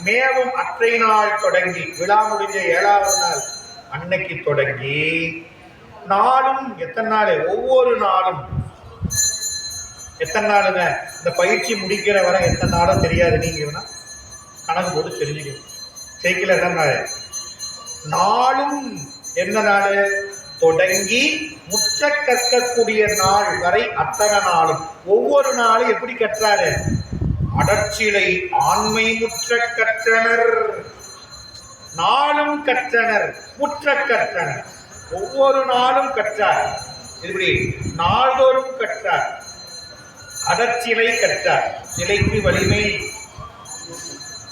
மேவும் அற்றை நாள் தொடங்கி, விழா முடிஞ்ச 7ஆவது நாள் அன்னைக்கு தொடங்கி நாளும், எத்தனை நாள்? ஒவ்வொரு நாளும். எத்தனை நாளுங்க? இந்த பயிற்சி முடிக்கிற வரை எத்தனை நாளும் தெரியாது. நீங்க வேணா கணக்கு போட்டு தெரிஞ்சுக்கணும். சைக்கிள் என்ன நாள்? நாளும். என்ன நாள்? தொடங்கி முற்ற கற்கக்கூடிய நாள் வரை அத்தனை நாளும். ஒவ்வொரு நாளும் எப்படி கற்றாரு? அடற்சிலை ஆண்மை முற்ற கற்றனர். நாளும் கற்றனர், முற்ற கற்றனர். ஒவ்வொரு நாளும் கற்றார். இப்படி நாள்தோறும் கற்றார். அடற்சிலை கற்றார். சிலைக்கு வலிமை,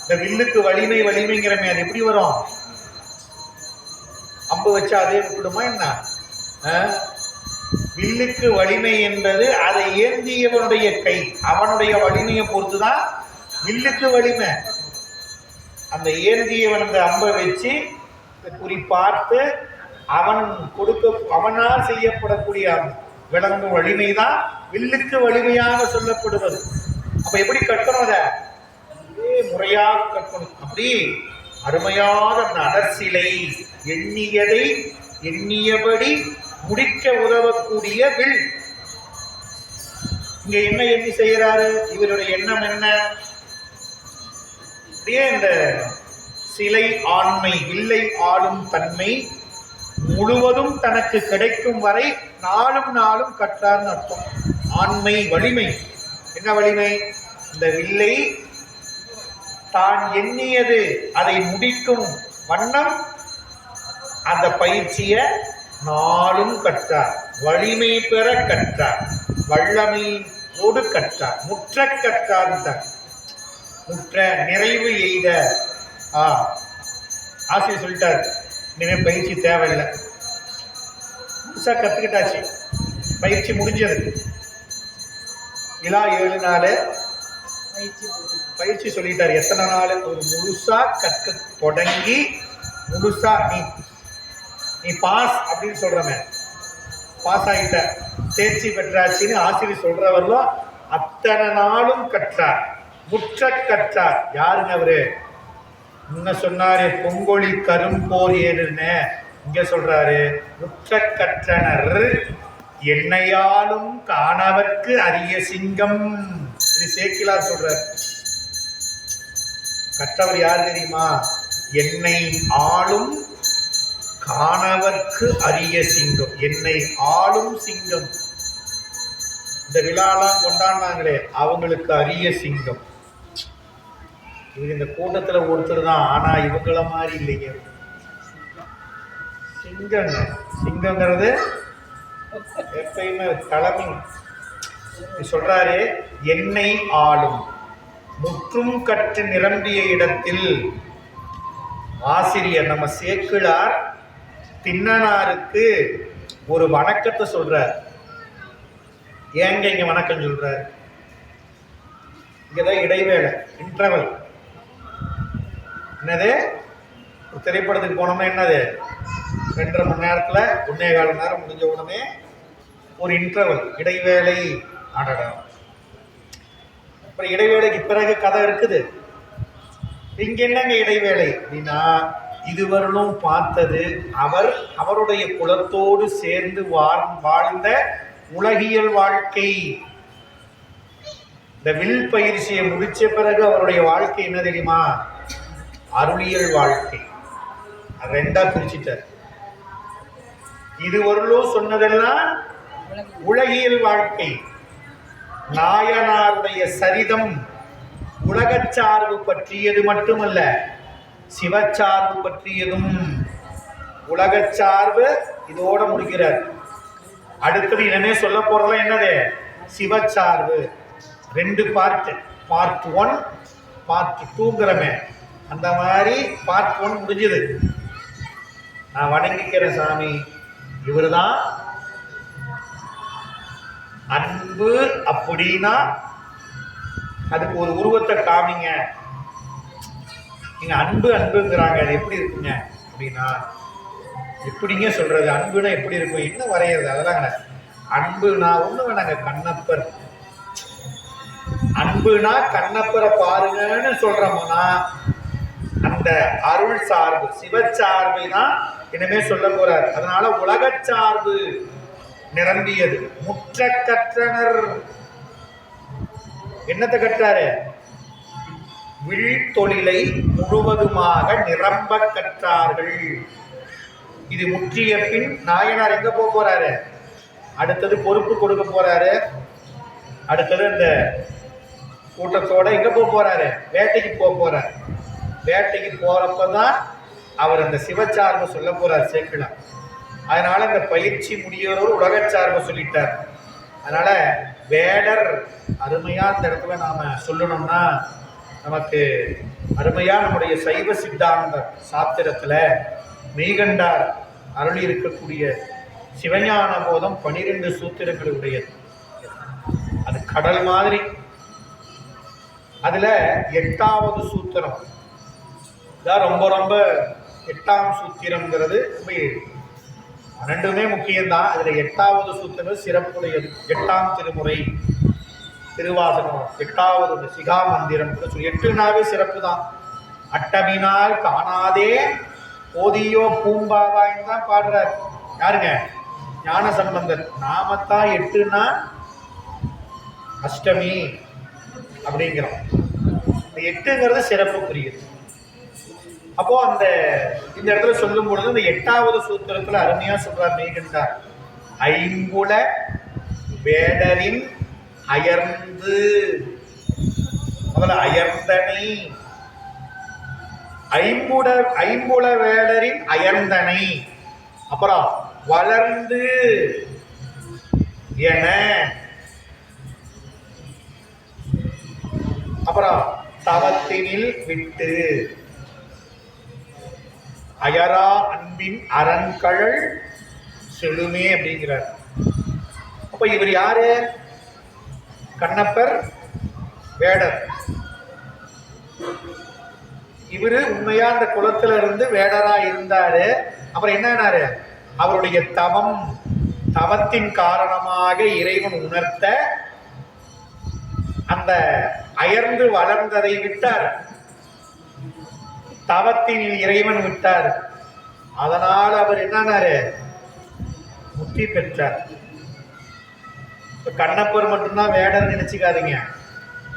இந்த வில்லுக்கு வலிமை, வலிமைங்கிறமே அது எப்படி வரும்? அம்பு வச்சா அதே விட்டுடுமா என்ன? வில்லுக்கு வலிமை என்பது அதை ஏந்தியவனுடைய கை, அவனுடைய வலிமையை பொறுத்துதான் வில்லுக்கு வலிமை. அந்த ஏந்தியவன் அந்த அம்பை வச்சு குறி பார்த்து அவன் அவனால் செய்யப்படக்கூடிய விளங்கும் வலிமைதான் வில்லுக்கு வலிமையாக சொல்லப்படுவது. அப்ப எப்படி கற்கணும்? அதை முறையாக கற்கணும். அப்படி அருமையாக அந்த அடர்சிலை எண்ணியதை எண்ணியபடி முடிக்க உதவக்கூடிய வில். இங்க என்ன எண்ணி செய்யறாரு? இவருடைய எண்ணம் என்ன? அப்படியே இந்த சிலை ஆண்மை, வில்லை ஆளும் தன்மை முழுவதும் தனக்கு கிடைக்கும் வரை நாளும் நாளும் கற்றார்னு அர்த்தம். ஆண்மை வலிமை. என்ன வலிமை? இந்த வில்லை தான் எண்ணியது அதை முடிக்கும் வண்ணம் அந்த பயிற்சியை நாளும் கற்றார். வலிமை பெற கற்றார், வல்லமையோடு கற்றார், முற்ற கற்றார். முற்ற நிறைவு எய்த ஆசிரியர் சொல்லிட்டார், இனிமே பயிற்சி தேவையில்லை, புதுசா கத்துக்கிட்டாச்சு, பயிற்சி முடிஞ்சது. விழா 7 நாள் பயிற்சி சொல்லிட்டார். எத்தனை நாள்? ஒரு முழுசா கற்க தொடங்கி முழுசா நீ பாஸ் அப்படின்னு சொல்றமே, பாஸ் ஆகிட்ட, தேர்ச்சி பெற்றாச்சின்னு ஆசிரியர் சொல்றவர்களும் அத்தனை நாளும் கற்றார், முற்ற கற்றார். யாருங்க அவரு? முன்ன சொன்னாரு பொங்கொழி கரும்போர் ஏறுன்னு, இங்க சொல்றாரு முற்ற கற்றனர் என்னையாலும் காணவர்க்கு அரிய சிங்கம். இது சேக்கிலார் சொல்றார். கற்றவர் யார் தெரியுமா? என்னை ஆளும் காணவர்க்கு அரிய சிங்கம், என்னை ஆளும் சிங்கம். இந்த விழாலாம் கொண்டாடினாங்களே அவங்களுக்கு அரிய சிங்கம். இவங்க இந்த கூட்டத்துல ஒருத்தர் தான், ஆனா இவங்கள மாதிரி இல்லைங்க. சிங்கங்க, சிங்கங்கிறது எப்பயுமே தலைமை. சொல்றாரு என்னை ஆளும் முற்றும் கற்று நிரம்பிய இடத்தில். ஆசிரியர் நம்ம சேக்கிழார் திண்ணனாருக்கு ஒரு வணக்கத்தை சொல்றார். ஏங்க இங்க வணக்கம் சொல்றார்? இங்கதான் இடைவேளை, இன்டர்வல். என்னது? திரைப்படத்துக்கு போனோம்னா என்னது, 2.5 மணி நேரத்துல 1.25 மணி நேரம் முடிஞ்ச உடனே ஒரு இன்டர்வல், இடைவேளை. ஆடலாம். அப்புறம் இடைவேளைக்கு பிறகு கதை இருக்குது. இங்க என்னங்க இடைவேளை அப்படின்னா, இதுவரையிலும் பார்த்தது அவருடைய குலத்தோடு சேர்ந்து வாழ்ந்த உலகியல் வாழ்க்கை. இந்த வில் பயிற்சியை முடிச்ச பிறகு அவருடைய வாழ்க்கை என்ன தெரியுமா? அருளியல் வாழ்க்கை. அது 2ஆ பிரிச்சுட்டார். இதுவரையிலும் சொன்னதெல்லாம் உலகியல் வாழ்க்கை. நாயனாருடைய சரிதம் உலகச்சார்பு பற்றியது மட்டுமல்ல, சிவச்சார்பு பற்றியதும். உலகச்சார்பு இதோட முடிக்கிறார். அடுத்தது இனிமே சொல்ல போறதெல்லாம் என்னது? சிவச்சார்பு. 2 பார்ட், பார்ட் 1 பார்ட் 2ங்கிறமே. அந்த மாதிரி பார்ட் 1 முடிஞ்சது. நான் வணங்கிக்கிறேன் சாமி, இவருதான் அன்பு அப்படின்னா அதுக்கு ஒரு உருவத்தை காமிங்க. நீங்க அன்பு அன்புங்கிறாங்க, அது எப்படி இருக்குங்க அப்படின்னா, எப்படிங்க சொல்றது? அன்புனா எப்படி இருக்கும், என்ன வரைகிறது? அதெல்லாம் அன்புனா ஒண்ணு வேணாங்க, கண்ணப்பர். அன்புனா கண்ணப்பரை பாருங்கன்னு சொல்றோம்னா அந்த அருள் சார்பு, சிவச்சார்பை தான் இனிமே சொல்ல போறார். அதனால உலகச்சார்பு நிரம்பியது. முற்ற கற்றனர். என்னத்தை கற்றாரு? வில் தொழிலை முழுவதுமாக நிரம்ப கற்றார்கள். இது முற்றிய பின் நாயனார் எங்க போறாரு? அடுத்தது பொறுப்பு கொடுக்க போறாரு. அடுத்தது இந்த கூட்டத்தோட எங்க போறாரு? வேட்டைக்கு போறாரு. வேட்டைக்கு போறப்பதான் அவர் அந்த சிவச்சார்பு சொல்ல போறார் சேக்கிழார். அதனால இந்த பயிற்சி முடியறவர் உலகச்சார்பு சொல்லிட்டார். அதனால வேடர் அருமையா இந்த இடத்துல நாம சொல்லணும்னா, நமக்கு அருமையா நம்முடைய சைவ சித்தாந்த சாத்திரத்துல மெய்கண்டார் அருளி இருக்கக்கூடிய சிவஞான போதம் 12 சூத்திரங்களுடையது. அது கடல் மாதிரி. அதுல 8வது சூத்திரம் இதான் ரொம்ப ரொம்ப 8ஆம் சூத்திரம்ங்கிறது ரெண்டுமே முக்கியம்தான். அதில் 8வது சூத்திரம் சிறப்புடையது. 8ஆம் திருமுறை திருவாசகம் 8வது சிகா மந்திரம். 8னாவே சிறப்பு தான். அட்டமினால் காணாதே போதியோ பூம்பாவாயின்னு தான் பாடுறார். யாருங்க? ஞான சம்பந்தர். நாமத்தான் 8னா அஷ்டமி அப்படிங்கிறோம். 8ங்கிறது சிறப்புக்குரியது. அப்போ இந்த இடத்துல சொல்லும் பொழுது இந்த 8வது சூத்திரத்துல அருமையா சொல்றார் மெய்கண்டார். ஐம்புல வேடரின் அயர்ந்து, முதல்ல அயர்ந்தனை, ஐம்புல வேடரின் அயர்ந்தனை, அப்புறம் வளர்ந்து என, அப்புறம் தவத்தினில் விட்டு, அயரா அன்பின் அரண்கழல் செழுமே அப்படிங்கிறார். அப்ப இவர் யாரு? கண்ணப்பர் வேடர். இவரு உண்மையா அந்த குலத்துல இருந்து வேடரா இருந்தாரு. அப்புறம் என்னன்னாரு? அவருடைய தவத்தின் காரணமாக இறைவன் உணர்த்த அந்த அயர்ந்து வளர்ந்ததை விட்டார். தவத்தின் இறைவன் விட்டார். அதனால் அவர் என்னன்னாரு? முக்தி பெற்றார். கண்ணப்பர் மட்டும்தான் வேடர் நினைச்சுக்காதீங்க.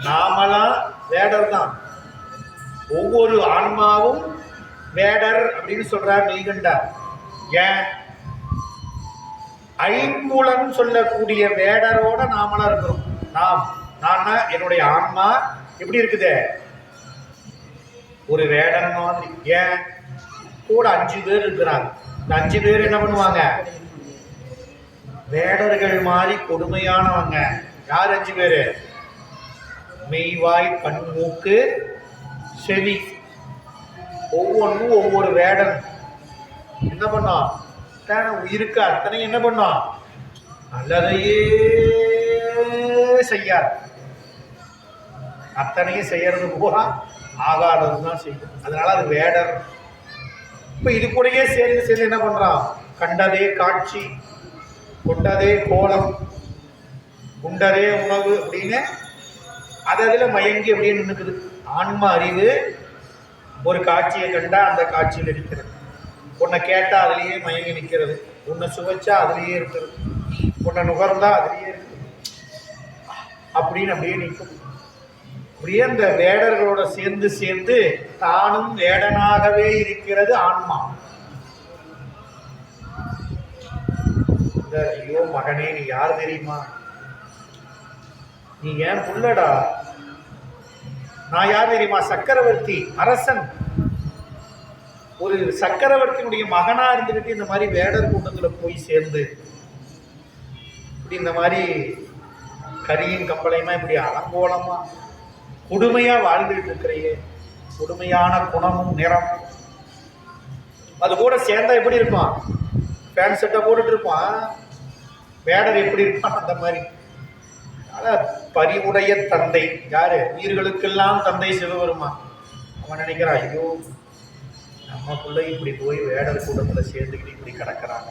நாமெல்லாம் வேடர் தான். ஒவ்வொரு ஆன்மாவும் வேடர் அப்படின்னு சொல்றார் மெய்கண்டார். ஏன்? ஐம்புலன் சொல்லக்கூடிய வேடரோட நாமெல்லாம் இருக்கிறோம். நான் என்னுடைய ஆன்மா எப்படி இருக்குது? ஒரு வேடன் மாதிரி. ஏன்? கூட 5 பேர் இருக்கிறாங்க. இந்த 5 பேர் என்ன பண்ணுவாங்க? வேடர்கள் மாதிரி கொடுமையானவங்க. யார் 5 பேரு? மெய்வாய் கண் மூக்கு செவி. ஒவ்வொன்றும் ஒவ்வொரு வேடன். என்ன பண்ணோம்? உயிருக்கு அத்தனை என்ன பண்ணோம்? நல்லதையே செய்யாது. அத்தனையும் செய்யறது பூரா ஆகாதது தான் செய்யும். அதனால அது வேடர். இப்ப இது கூடயே சேர்ந்து என்ன பண்றான்? கண்டதே காட்சி, கொண்டதே கோலம், உண்டதே உணவு அப்படின்னு அதுல மயங்கி அப்படியே நின்றுக்குது. ஆன்ம அறிவு ஒரு காட்சியை கண்டா அந்த காட்சியில் இருக்கிறது. உன்னை கேட்டா அதுலயே மயங்கி நிற்கிறது. உன்னை சுவைச்சா அதுலயே இருக்கிறது. உன்னை நுகர்ந்தா அதுலயே இருக்கு அப்படின்னு அப்படியே நிற்கும். அப்படியே அந்த வேடர்களோட சேர்ந்து தானும் வேடனாகவே இருக்கிறது ஆன்மா. ஐயோ மகனே, நீ யார் தெரியுமா? நீ ஏன் புள்ளடா. நான் யார் தெரியுமா? சக்கரவர்த்தி, அரசன். ஒரு சக்கரவர்த்தியினுடைய மகனா இருந்துகிட்டு இந்த மாதிரி வேடர் கூட்டத்துல போய் சேர்ந்து இப்படி இந்த மாதிரி கரியும் கம்பளையுமா இப்படி அலங்கோலமா கொடுமையா வாழ்ந்துட்டு இருக்கிறையே. கொடுமையான குணமும் நிறம். அது கூட சேர்ந்தா எப்படி இருப்பான்? பேண்ட் சட்டை போட்டுட்டு இருப்பான். வேடர் எப்படி இருப்பான்? அந்த மாதிரி. பரிவுடைய தந்தை யாரு? உயிர்களுக்கெல்லாம் தந்தை சிவபெருமான். அவன் நினைக்கிறான், ஐயோ நமக்குள்ள இப்படி போய் வேடர் கூட்டத்துல சேர்ந்துக்கிட்டு இப்படி கிடக்கிறாங்க.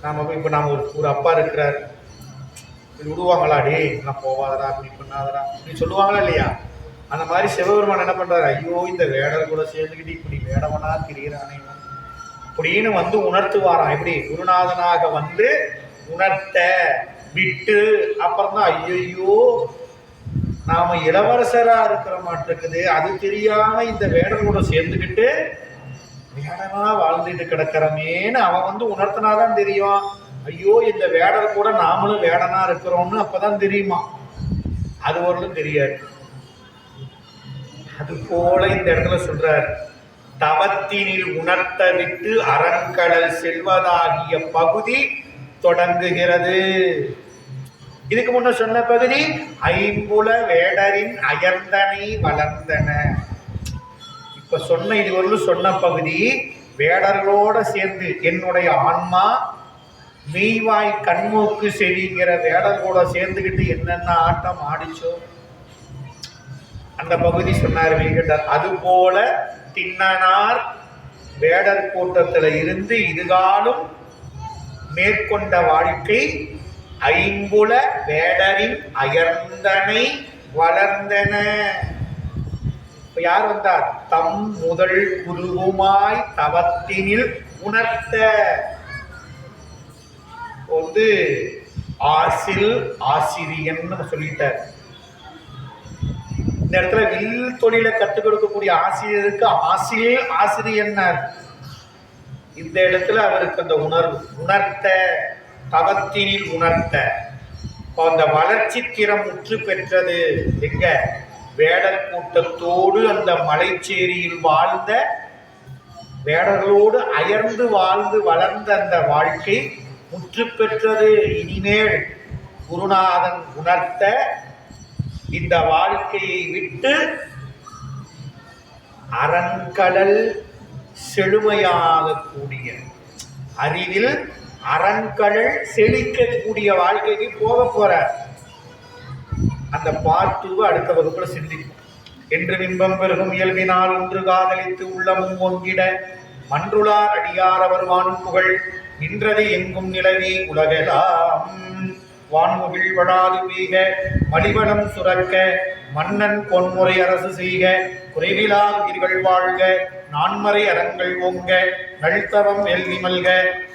நாம ஒரு அப்பா இருக்கிறார், இப்படி விடுவாங்களா? டே நான் போவாதடா, அப்படி பண்ணாதடா இப்படி சொல்லுவாங்களா இல்லையா? அந்த மாதிரி சிவபெருமான் என்ன பண்றாரு? ஐயோ இந்த வேடர் கூட சேர்ந்துக்கிட்டு இப்படி வேடவனா திரியிறானே அப்படின்னு வந்து உணர்த்துவாராம். எப்படி? குருநாதனாக வந்து உணர்த்த விட்டு அப்புறம் தான் ஐயோ நாம இளவரசரா இருக்கிற மாட்டிருக்குது, அது தெரியாம இந்த வேடர் கூட சேர்ந்துக்கிட்டு வேடனா வாழ்ந்துட்டு கிடக்கிறமேன்னு அவன் வந்து உணர்த்தினாதான் தெரியும். ஐயோ இந்த வேடர் கூட நாமளும் வேடனா இருக்கிறோம்னு அப்பதான் தெரியுமா. அது வரலும் தெரியாது. அது போல இந்த இடத்துல சொல்றார், தவத்தினில் உணர்த்த விட்டு அரண்கடல் செல்வதாகிய பகுதி தொடங்குகிறது. இதுக்கு முன்ன சொன்ன பகுதி ஐம்புல வேடரின் அயர்ந்தனை வளர்ந்தன. இப்ப சொன்ன இது ஒரு சொன்ன பகுதி வேடர்களோட சேர்ந்து என்னுடைய ஆன்மா மெய்வாய் கண்மூக்கு செடிங்கிற வேடர்களோட சேர்ந்துக்கிட்டு என்னென்ன ஆட்டம் ஆடிச்சோ அந்த பகுதி சொன்னார் வீழ்கின்றார். அதுபோல திண்ணனார் வேடர் கூட்டத்தில் இருந்து இதுகாலும் மேற்கொண்ட வாழ்க்கை ஐம்புல வேடரின் அயர்ந்தனை வளர்ந்தன. யார் வந்தார்? தம் முதல் குருவுமாய் தவத்தினில் உணர்த்த. ஆசில் ஆசிரியன் சொல்லிட்டார். இந்த இடத்துல வில் தொழிலை கற்றுக் கொடுக்கக்கூடிய ஆசிரியருக்கு ஆசிரியர் ஆசிரியர். இந்த இடத்துல அவருக்கு அந்த உணர்வு உணர்த்த, தவத்தினில் உணர்த்த. அந்த வளர்ச்சி திறம் முற்று பெற்றது எங்க? வேடர் கூட்டத்தோடு அந்த மலைச்சேரியில் வாழ்ந்த வேடர்களோடு அயர்ந்து வாழ்ந்து வளர்ந்த அந்த வாழ்க்கை முற்று பெற்றது. இனிமேல் குருநாதன் உணர்த்த இந்த வாழ்க்கையை விட்டு அரண்கடல் செழுமையாக கூடிய அறிவில் அரண்கடல் செழிக்கக்கூடிய வாழ்க்கைக்கு போக போற அந்த பார்த்துவ அடுத்த வகுப்புல சிந்திக்கும். என்று பிம்பம் பெருகும் இயல்பினால் ஒன்று காதலித்து உள்ளமும் ஓங்கிட மன்றுளார் அடியார் அவர் வான்புகழ் நின்றது எங்கும் நிலவி உலகெல்லாம் வான்முகில் வளாது வீக மலிவளம் சுரக்க மன்னன் பொன்முறை அரசு செய்க குறைவிலா உயிர்கள் வாழ்க நான்மறை அறங்கள் ஓங்க நல்தவம் வெல்வி மல்க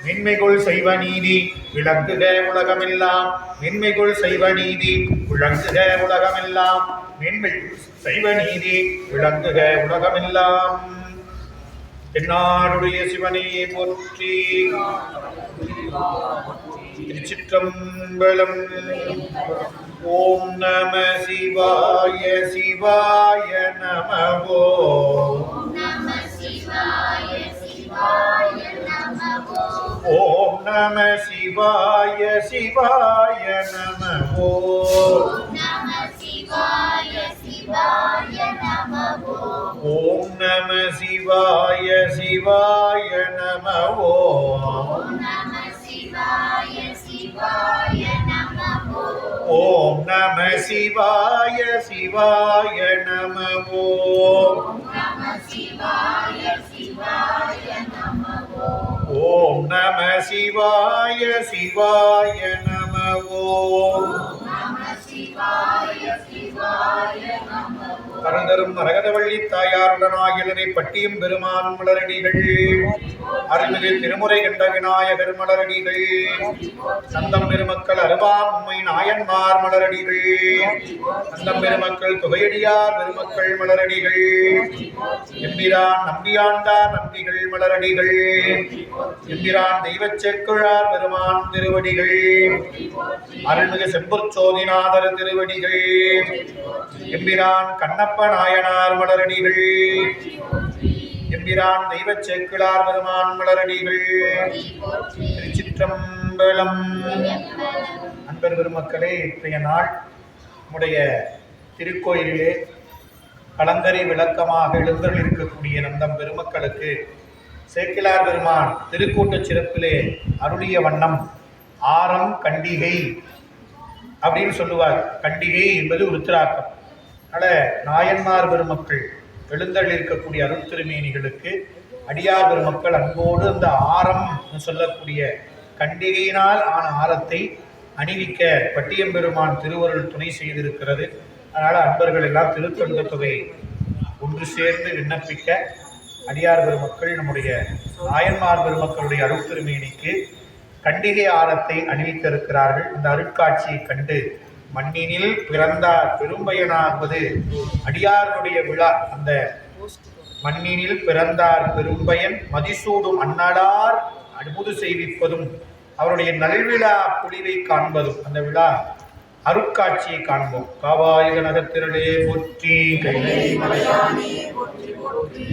மென்மைகொள் செய்வ நீதி விளங்குக உலகமெல்லாம் மென்மைகொள் செய்வ நீதி விளங்குக உலகமெல்லாம் மென்மைகொள் செய்வ நீதி விளங்குக உலகமெல்லாம். தென்னாடுடைய சிவனே போற்றி. திருச்சிற்றம்பலம். ஓம் நம சிவாய சிவாய நம. ஓம் நம சிவாய சிவாய நம. ஓம் நம சிவாய சிவாய நம. ஓம் நம சிவாய சிவாய நம. ஓம் நம சிவாய சிவாய நம. ஓம் நம சிவாய சிவாய நம. ஓம் நம சிவாய சிவாய நம. ஓம் நம சிவாய சிவாய நம. ஓம் நம சிவாய சிவாய நம. கருந்தரும் மரகதவள்ளி தாயாருடனாகியலரை பட்டியும் பெருமான் மலரடிகள் அருள்மிகு திருமுறை கண்ட விநாயகர் மலரடிகள் சந்தம் பெருமக்கள் அருபான் உண்மை நாயன்மார் மலரடிகள் சந்தம் பெருமக்கள் தொகையடியார் பெருமக்கள் மலரடிகள் எம்பிரான் நம்பியாண்டார் நம்பிகள் மலரடிகள் எம்பிரான் தெய்வச் செக்குழார் பெருமான் திருவடிகள் அருள்மிகு செம்புர் சோதிநாதர் திருவடிகள் எம்பிரான் கண்ணப்ப நாயனார் மலரடிகள் எம்பிரான் தெய்வச் சேக்கிழார் பெருமான் மலரடிகள். திருச்சிற்றம்பலம். அன்பர் பெருமக்களே, இன்றைய நாள் நம்முடைய திருக்கோயிலிலே கலங்கரை விளக்கமாக எழுந்தருள் இருக்கக்கூடிய நந்தம் பெருமக்களுக்கு சேக்கிழார் பெருமான் திருக்கூட்டச் சிறப்பிலே அருளிய வண்ணம் ஆரம் கண்டிகை அப்படின்னு சொல்லுவார். கண்டிகை என்பது உருத்திராக்கம். அதனால் நாயன்மார் பெருமக்கள் எழுந்தருள் இருக்கக்கூடிய அருள் திருமேனிகளுக்கு அடியார் பெருமக்கள் அன்போடு அந்த ஆரம் சொல்லக்கூடிய கண்டிகையினால் ஆன ஆரத்தை அணிவிக்க பட்டியம்பெருமான் திருவருள் துணை செய்திருக்கிறது. அதனால் அன்பர்கள் எல்லாம் திருத்தொண்ட தொகை ஒன்று சேர்ந்து விண்ணப்பிக்க அடியார் பெருமக்கள் நம்முடைய நாயன்மார் பெருமக்களுடைய அருள் திருமேனிக்கு கண்டிகை ஆரத்தை அணிவித்திருக்கிறார்கள். இந்த அருட்காட்சியை கண்டு மண்ணினில் பிறந்தார் பெரும்பயனாகுவது அடியாருடைய விழா. அந்த மண்ணினில் பிறந்தார் பெரும்பயன் மதிசூடும் அன்னலார் அமுது செய்விப்பதும் அவருடைய நல்விழா பொலிவை காண்பதும் அந்த விழா அருட்காட்சியை காண்போம். காவாயுக நகத்திரளே போற்றி. கைலை மலையானே போற்றி போற்றி.